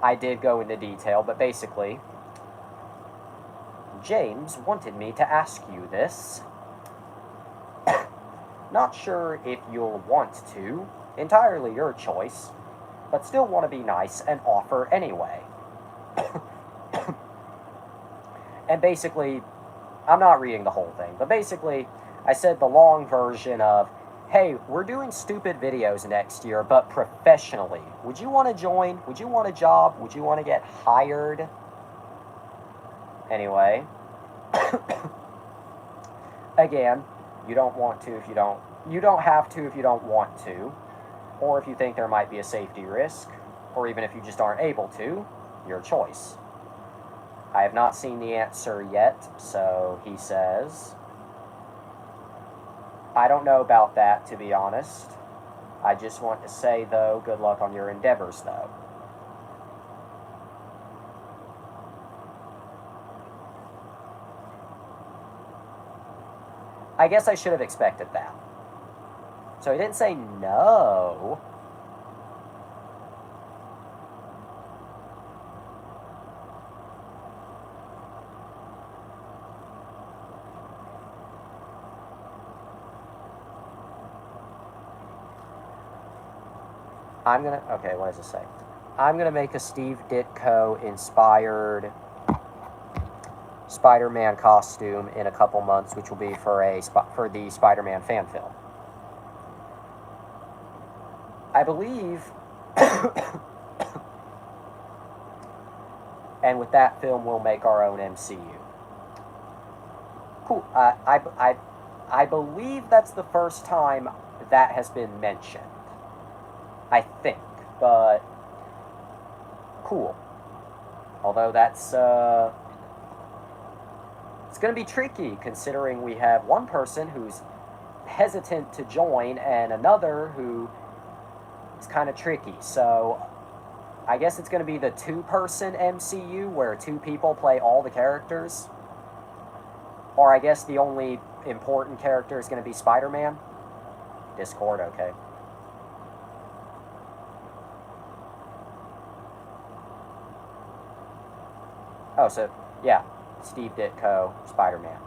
I did go into detail, but basically, James wanted me to ask you this. Not sure if you'll want to, entirely your choice, but still want to be nice and offer anyway. And basically, I'm not reading the whole thing, but basically, I said the long version of, hey, we're doing stupid videos next year, but professionally. Would you want to join? Would you want a job? Would you want to get hired? Anyway. Again, you don't want to if you don't. You don't have to if you don't want to. Or if you think there might be a safety risk. Or even if you just aren't able to. Your choice. I have not seen the answer yet, so he says, I don't know about that, to be honest. I just want to say, though, good luck on your endeavors, though. I guess I should have expected that. So he didn't say no. Okay, what does it say? I'm gonna make a Steve Ditko inspired Spider-Man costume in a couple months, which will be for the Spider-Man fan film. I believe, and with that film, we'll make our own MCU. Cool. I believe that's the first time that has been mentioned. I think, but cool. Although that's it's going to be tricky considering we have one person who's hesitant to join and another who is kind of tricky. So I guess it's going to be the two-person MCU where two people play all the characters. Or I guess the only important character is going to be Spider-Man. Discord, okay. Oh, so, yeah. Steve Ditko, Spider-Man.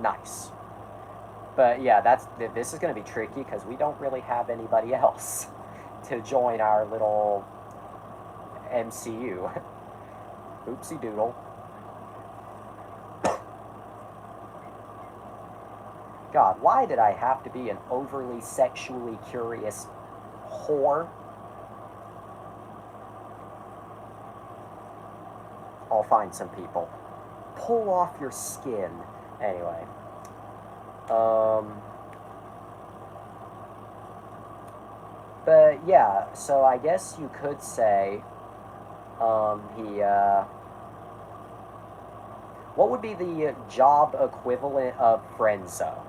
Nice. But yeah, this is going to be tricky because we don't really have anybody else to join our little MCU. Oopsie doodle. God, why did I have to be an overly sexually curious whore? I'll find some people. Pull off your skin. Anyway. But yeah, so I guess you could say, what would be the job equivalent of friend zone?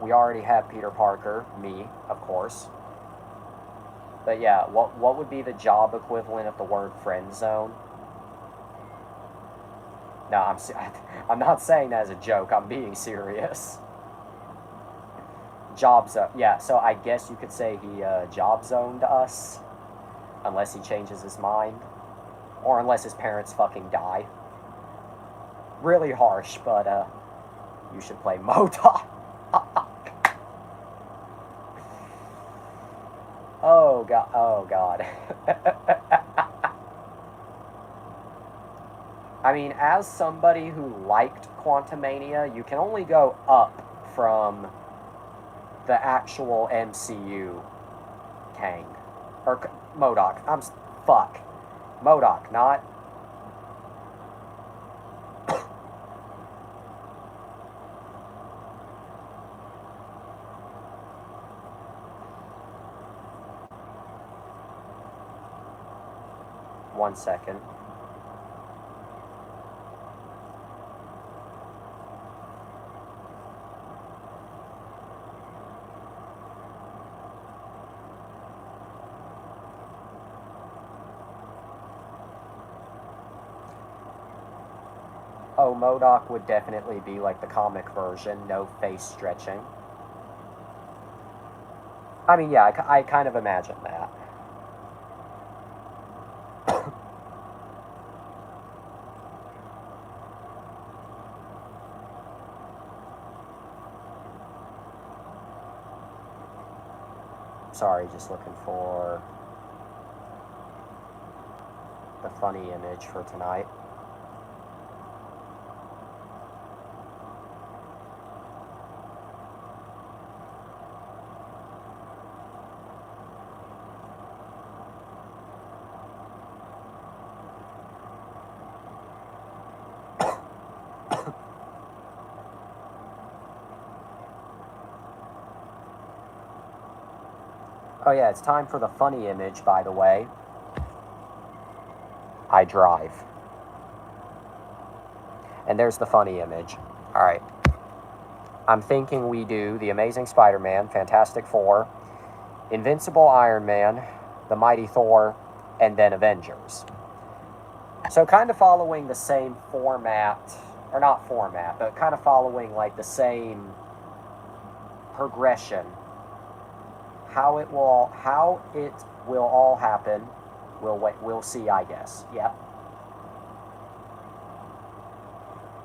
We already have Peter Parker, me, of course. But yeah, what would be the job equivalent of the word friend zone? No, I'm not saying that as a joke. I'm being serious. Job zone. Yeah, so I guess you could say he job zoned us. Unless he changes his mind. Or unless his parents fucking die. Really harsh, but you should play MODOK. Oh god. Oh god. I mean, as somebody who liked Quantumania, you can only go up from the actual MCU Kang. Or MODOK. Fuck. MODOK, not... One second. Oh, MODOK would definitely be like the comic version, no face stretching. I mean, yeah, I kind of imagine that. Sorry, just looking for the funny image for tonight. Oh yeah, it's time for the funny image, by the way. I drive. And there's the funny image. Alright. I'm thinking we do The Amazing Spider-Man, Fantastic Four, Invincible Iron Man, The Mighty Thor, and then Avengers. So kind of following the same format, or not format, but kind of following like the same progression. How it will all happen, we'll see, I guess. Yep.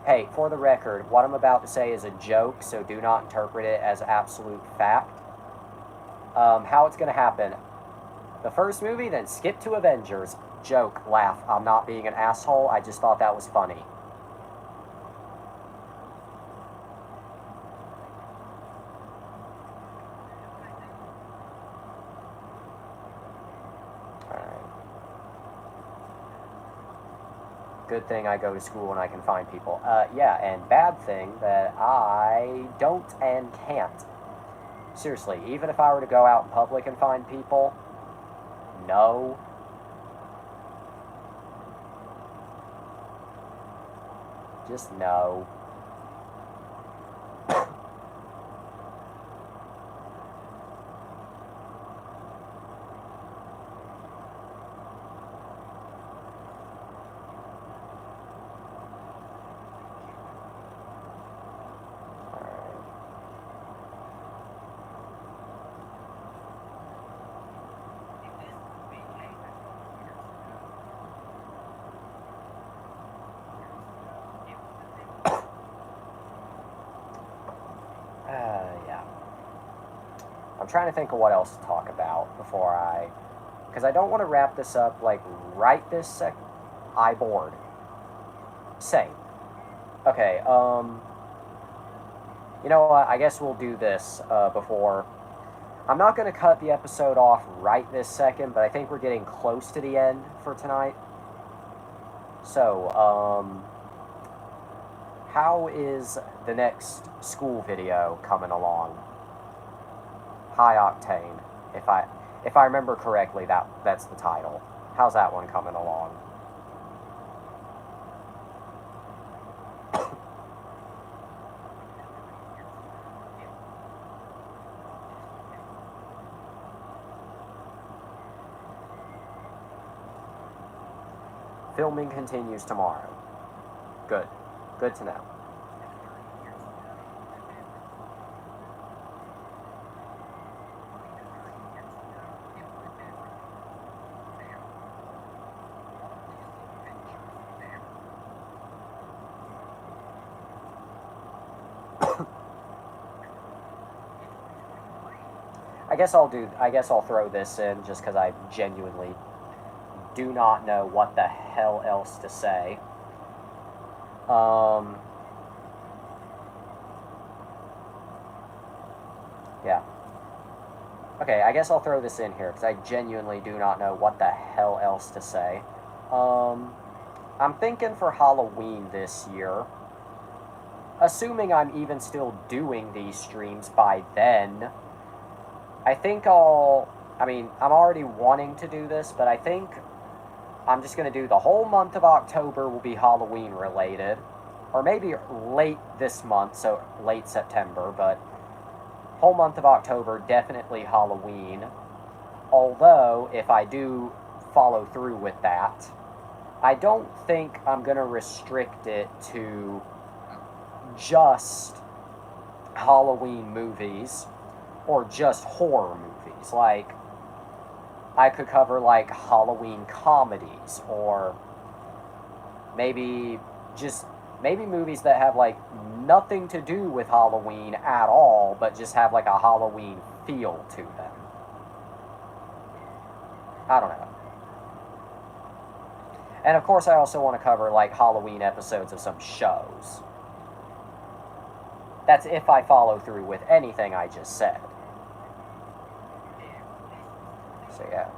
Hey, for the record, what I'm about to say is a joke, so do not interpret it as absolute fact. How it's going to happen. The first movie, then skip to Avengers. Joke, laugh. I'm not being an asshole, I just thought that was funny. Good thing I go to school and I can find people. Yeah, and bad thing that I don't and can't. Seriously, even if I were to go out in public and find people, no. Just no. Yeah. I'm trying to think of what else to talk about before because I don't want to wrap this up, like, right this sec... I bored. Same. Okay, you know what, I guess we'll do this, before... I'm not going to cut the episode off right this second, but I think we're getting close to the end for tonight. So, how is the next school video coming along? High Octane. If I remember correctly, that's the title. How's that one coming along? Filming continues tomorrow. Good. Good to know. I guess I'll throw this in just because I genuinely do not know what the hell else to say. Yeah. Okay, I guess I'll throw this in here because I genuinely do not know what the hell else to say. I'm thinking for Halloween this year, assuming I'm even still doing these streams by then, I think I'm already wanting to do this, but I think I'm just going to do the whole month of October will be Halloween related. Or maybe late this month, so late September, but whole month of October, definitely Halloween. Although, if I do follow through with that, I don't think I'm going to restrict it to just Halloween movies or just horror movies. Like, I could cover, like, Halloween comedies, or maybe movies that have, like, nothing to do with Halloween at all, but just have, like, a Halloween feel to them. I don't know. And, of course, I also want to cover, like, Halloween episodes of some shows. That's if I follow through with anything I just said. So, yeah.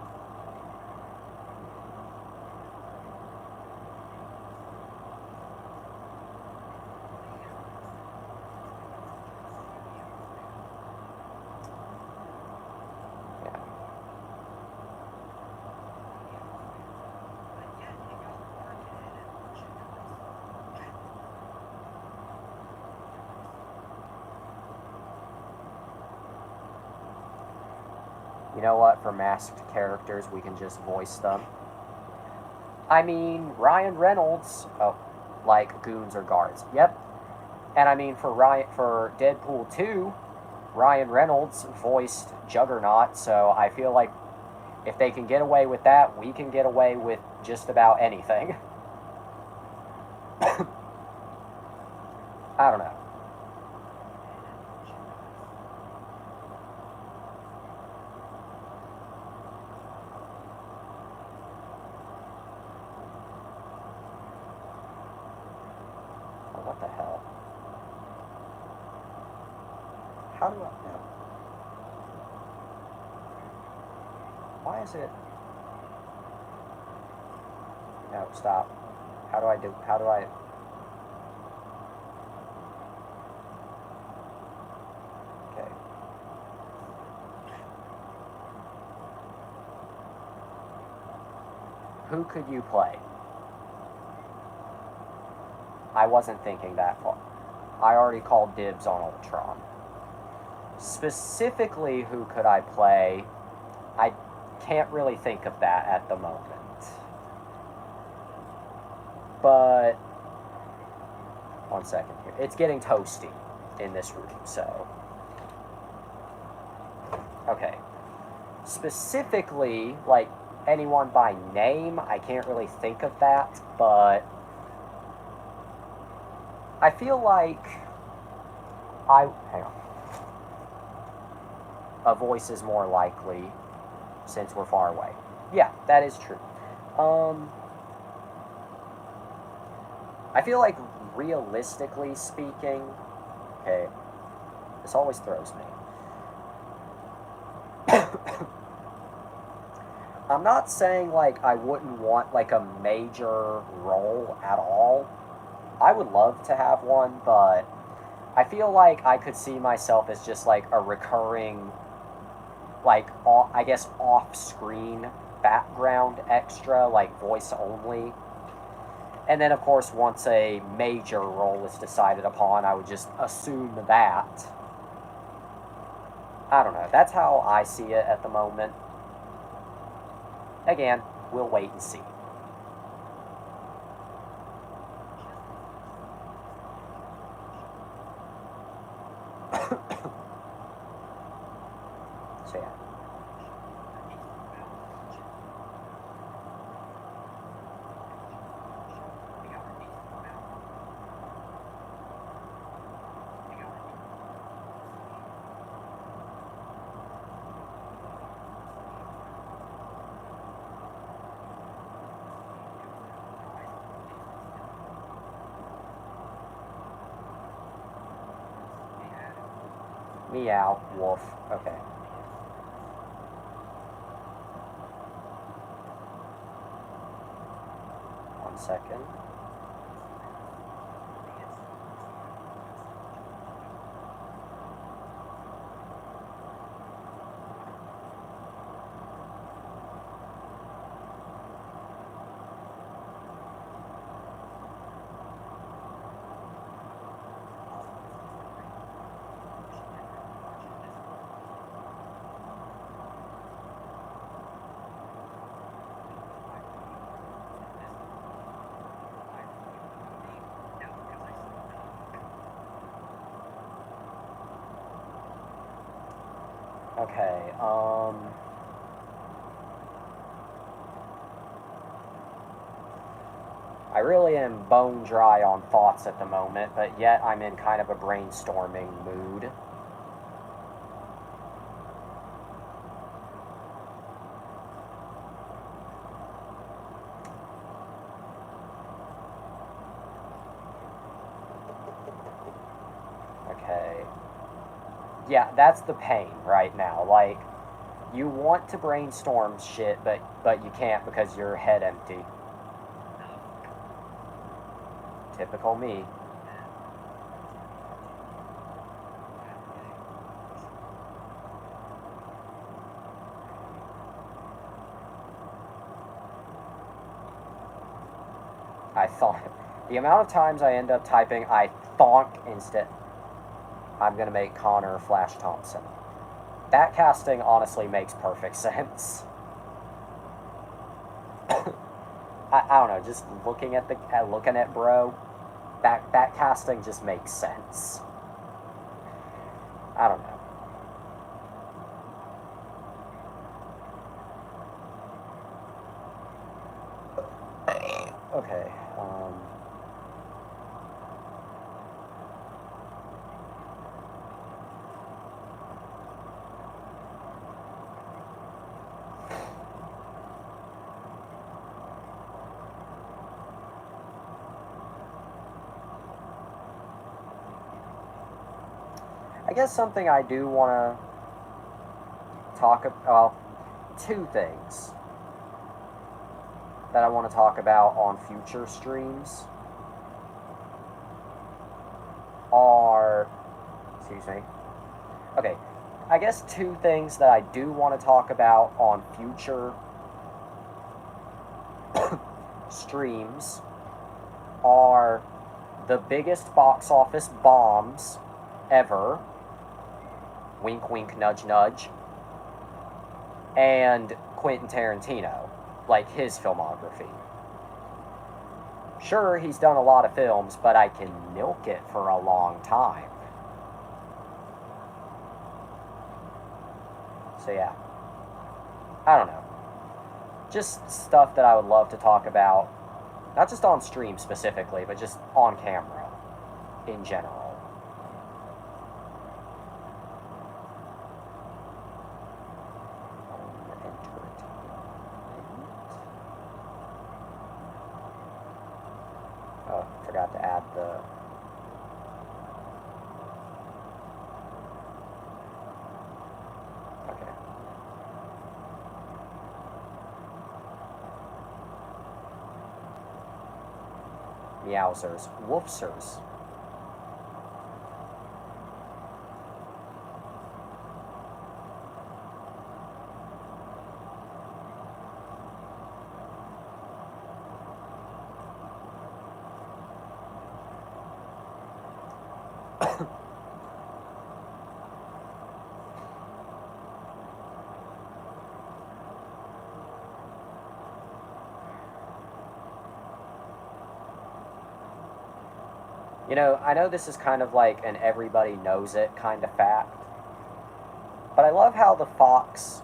You know what? For masked characters, we can just voice them. I mean, Ryan Reynolds, oh, like goons or guards. Yep. And I mean, for Deadpool 2, Ryan Reynolds voiced Juggernaut, so I feel like if they can get away with that, we can get away with just about anything. I don't know. Oh, what the hell? How do I know? Why is it? No, stop. How do I... Okay. Who could you play? I wasn't thinking that far. I already called dibs on Ultron. Specifically, who could I play? I can't really think of that at the moment. But, one second here. It's getting toasty in this room, so. Okay. Specifically, like, anyone by name, I can't really think of that, but I feel like hang on. A voice is more likely since we're far away. Yeah, that is true. I feel like realistically speaking, okay, this always throws me. I'm not saying like I wouldn't want like a major role at all. I would love to have one, but I feel like I could see myself as just like a recurring, like, I guess off-screen background extra, like voice only. And then, of course, once a major role is decided upon, I would just assume that. I don't know. That's how I see it at the moment. Again, we'll wait and see. So, yeah. Meow, wolf. Okay. One second. Okay, I really am bone dry on thoughts at the moment, but yet I'm in kind of a brainstorming mood. Okay. Yeah, that's the pain right now. Like, you want to brainstorm shit, but you can't because your head empty. Typical me. I thought. The amount of times I end up typing I thonk instead. I'm gonna make Connor Flash Thompson. That casting honestly makes perfect sense. I don't know, just looking at Bro, that casting just makes sense. I don't know. Okay. I guess something I do want to talk about, well, two things that I want to talk about on future streams are, excuse me, okay, I guess two things that I do want to talk about on future streams are the biggest box office bombs ever, wink wink nudge nudge, and Quentin Tarantino, like his filmography. Sure, he's done a lot of films, but I can milk it for a long time. So yeah, I don't know. Just stuff that I would love to talk about, not just on stream specifically, but just on camera in general. Oh, forgot to add the... Okay. Meowsers. Woofsers. You know, I know this is kind of like an everybody knows it kind of fact, but I love how the Fox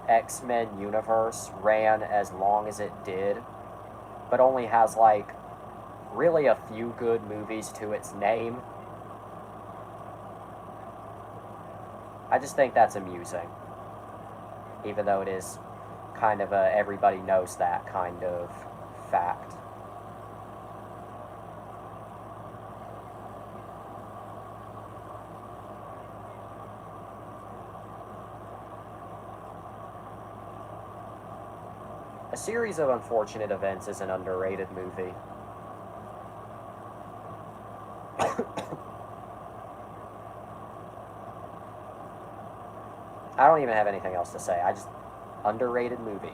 X-Men universe ran as long as it did, but only has like really a few good movies to its name. I just think that's amusing, even though it is kind of a everybody knows that kind of fact. A Series of Unfortunate Events is an underrated movie. I don't even have anything else to say. I just... underrated movie.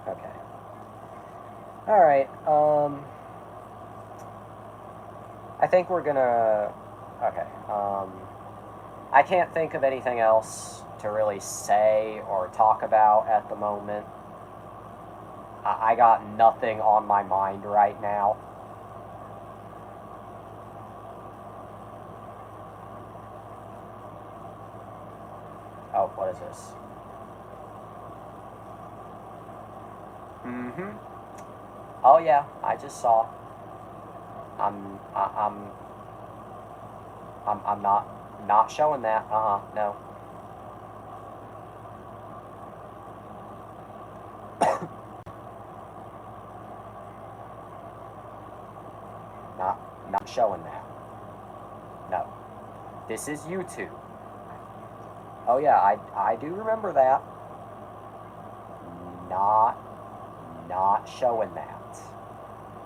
Okay. Alright, I think we're gonna... Okay, I can't think of anything else to really say or talk about at the moment. I got nothing on my mind right now. Oh, what is this? Mm-hmm. Oh yeah, I just saw. I'm I, I'm not showing that. No. Not showing that. No. This is YouTube. Oh yeah, I do remember that. Not not showing that.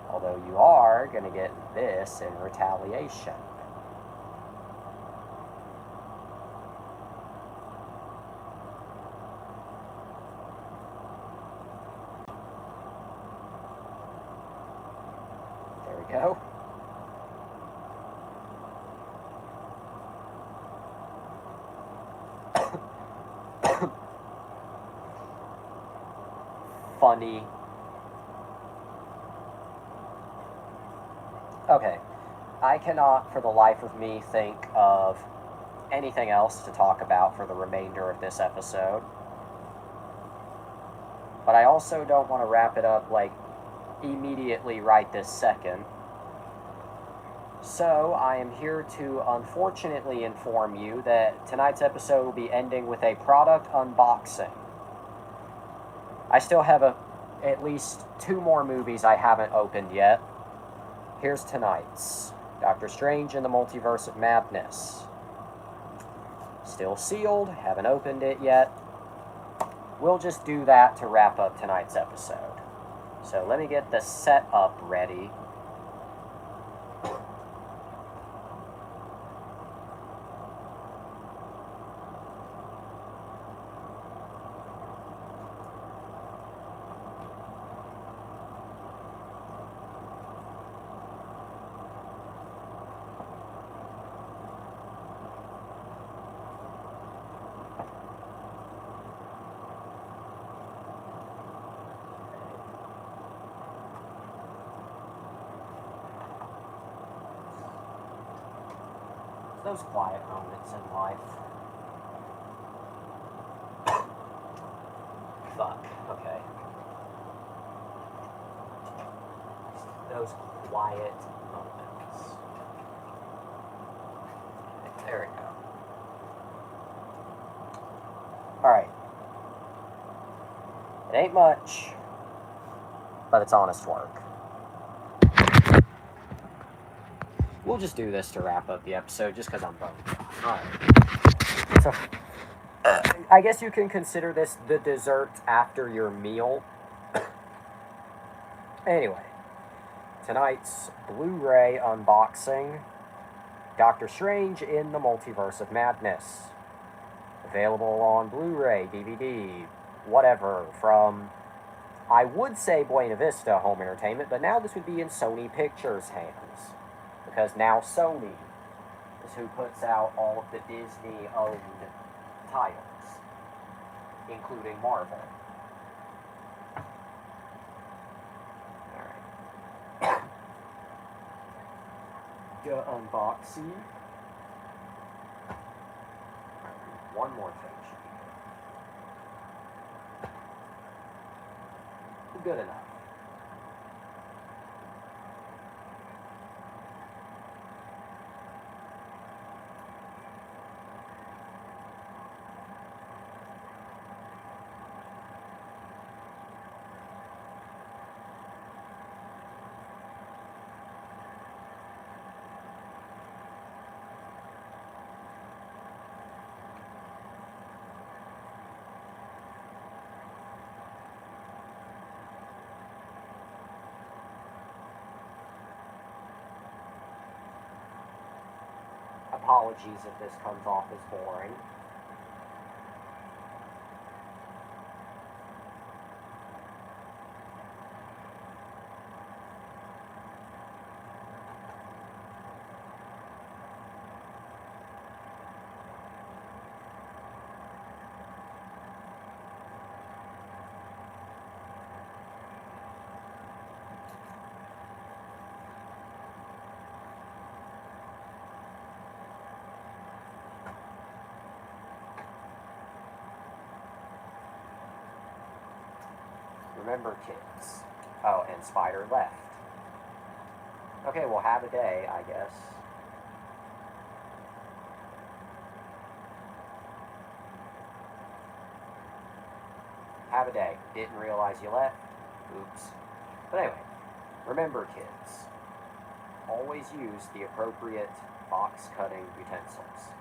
Although you are gonna get this in retaliation. There we go. Funny. Okay. I cannot for the life of me think of anything else to talk about for the remainder of this episode. But I also don't want to wrap it up like immediately right this second. So I am here to unfortunately inform you that tonight's episode will be ending with a product unboxing. I still have at least 2 more movies I haven't opened yet. Here's tonight's Doctor Strange in the Multiverse of Madness. Still sealed, haven't opened it yet. We'll just do that to wrap up tonight's episode. So let me get the setup ready. Those quiet moments in life. Fuck, okay. Those quiet moments. Okay, there we go. Alright. It ain't much, but it's honest work. We'll just do this to wrap up the episode, just because I'm bummed. Alright. So, I guess you can consider this the dessert after your meal. Anyway, tonight's Blu-ray unboxing, Doctor Strange in the Multiverse of Madness. Available on Blu-ray, DVD, whatever, from, I would say Buena Vista Home Entertainment, but now this would be in Sony Pictures' hands. Because now Sony is who puts out all of the Disney-owned titles, including Marvel. Alright. The unboxing. One more page. Good enough. Apologies if this comes off as boring. Remember, kids. Oh, and Spider left. Okay, well, have a day, I guess. Have a day. Didn't realize you left. Oops. But anyway, remember, kids, always use the appropriate box cutting utensils.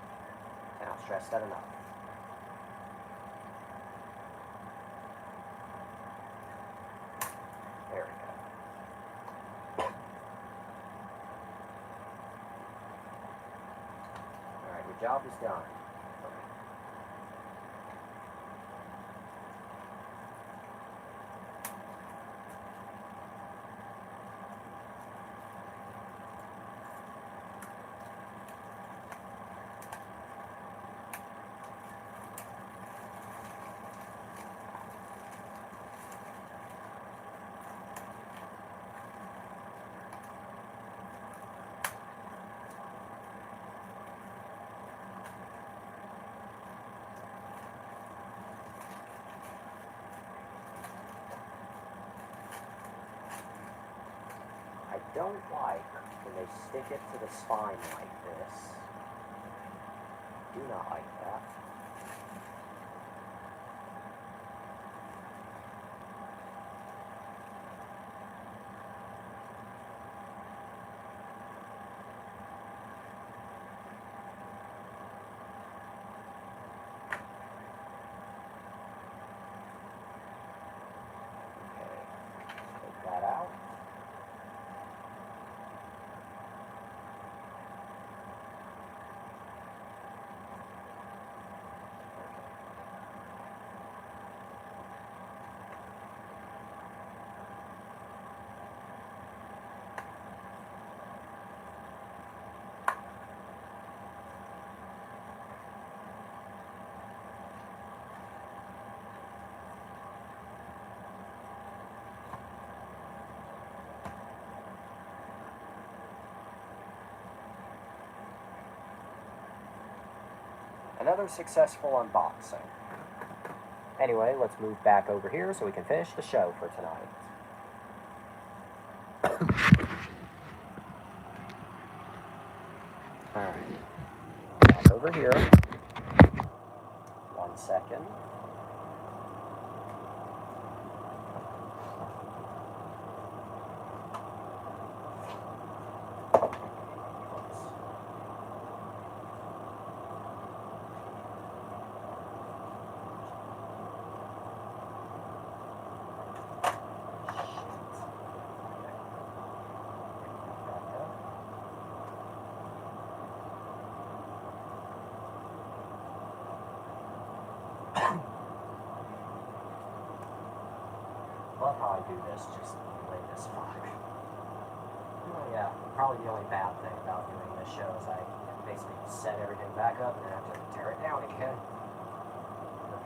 Cannot stress that enough. There we go. Alright, your job is done. I don't like when they stick it to the spine like this. Do not like that. Okay, take that out. Another successful unboxing. Anyway, let's move back over here so we can finish the show for tonight. Alright. Back over here. 1 second. Love how I do this, just late as fuck. Oh, yeah, probably the only bad thing about doing this show is I basically set everything back up and then have to tear it down again.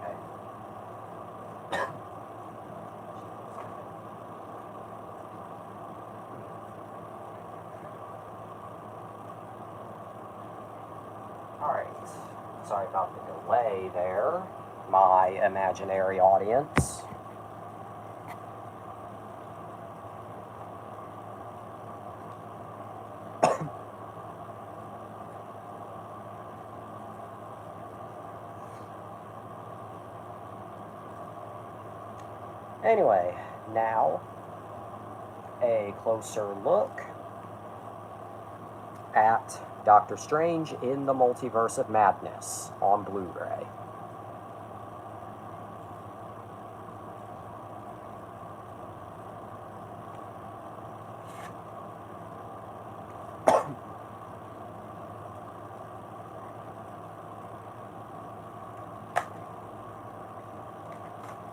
Okay. Alright, sorry about the delay there, my imaginary audience. Anyway, now a closer look at Doctor Strange in the Multiverse of Madness on Blu-ray.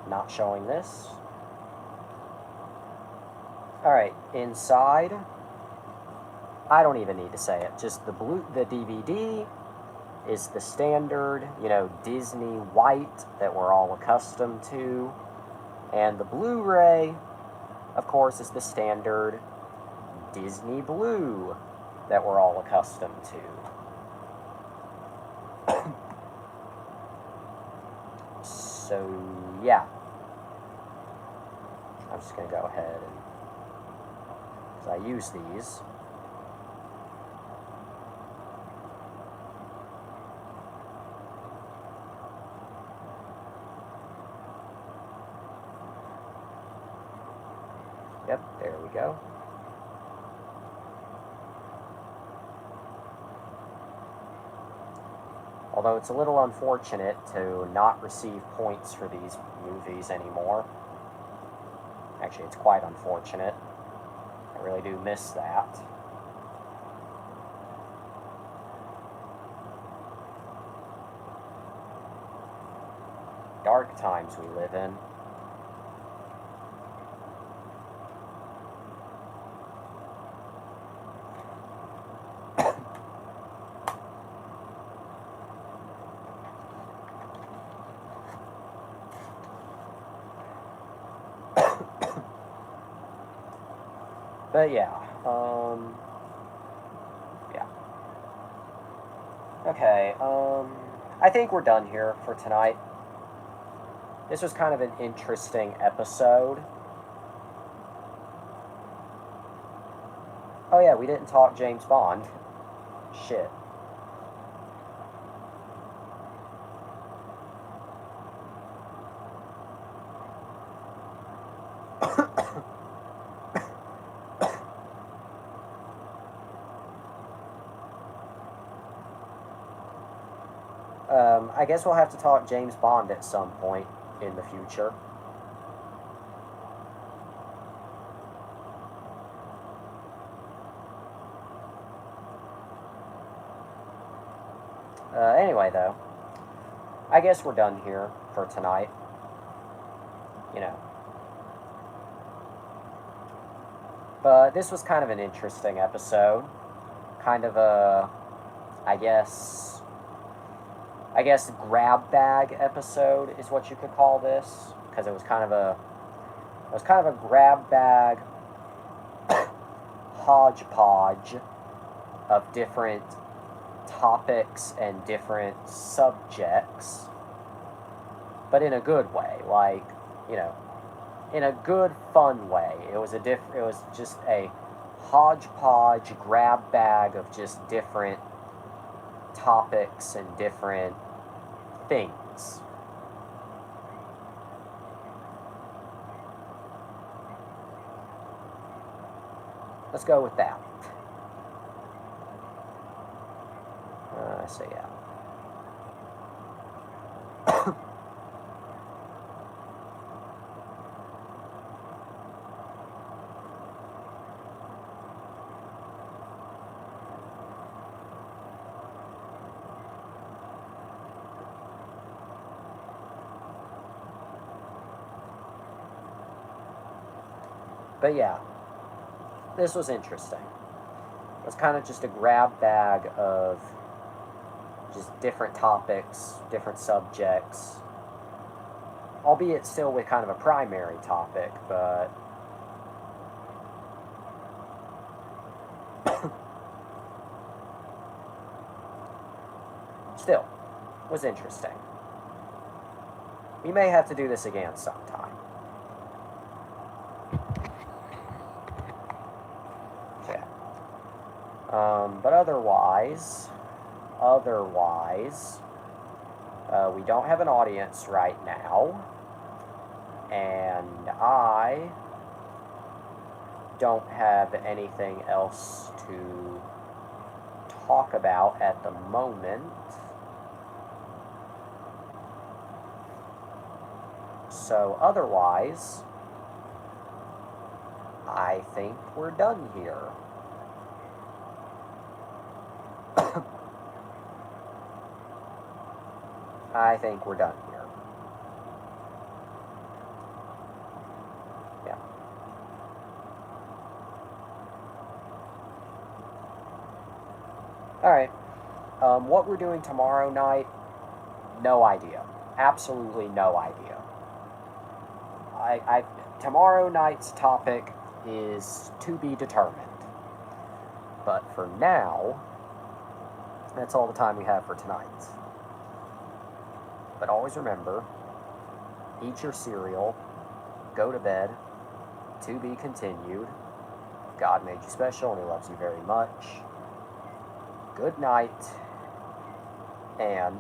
Not showing this. Alright, inside, I don't even need to say it, just the DVD is the standard, you know, Disney white that we're all accustomed to, and the Blu-ray, of course, is the standard Disney blue that we're all accustomed to. So, yeah. just going to go ahead and, because I use these. Yep, there we go. Although it's a little unfortunate to not receive points for these movies anymore. Actually, it's quite unfortunate. I really do miss that. Dark times we live in. But yeah, yeah. Okay, I think we're done here for tonight. This was kind of an interesting episode. Oh yeah, we didn't talk James Bond. Shit. I guess we'll have to talk James Bond at some point in the future. Anyway, though, I guess we're done here for tonight. You know. But this was kind of an interesting episode. Kind of a, I guess grab bag episode is what you could call this, because it was kind of a grab bag hodgepodge of different topics and different subjects, but in a good way, like, you know, in a good fun way. It was just a hodgepodge grab bag of just different topics and different things. Let's go with that. So yeah. But yeah, this was interesting. It was kind of just a grab bag of just different topics, different subjects, albeit still with kind of a primary topic, but still was interesting. We may have to do this again sometime. But otherwise, we don't have an audience right now, and I don't have anything else to talk about at the moment. So otherwise, I think we're done here. I think we're done here. Yeah. Alright. What we're doing tomorrow night, no idea. Absolutely no idea. Tomorrow night's topic is to be determined. But for now, that's all the time we have for tonight. But always remember, eat your cereal, go to bed, To be continued. God made you special and he loves you very much. Good night. And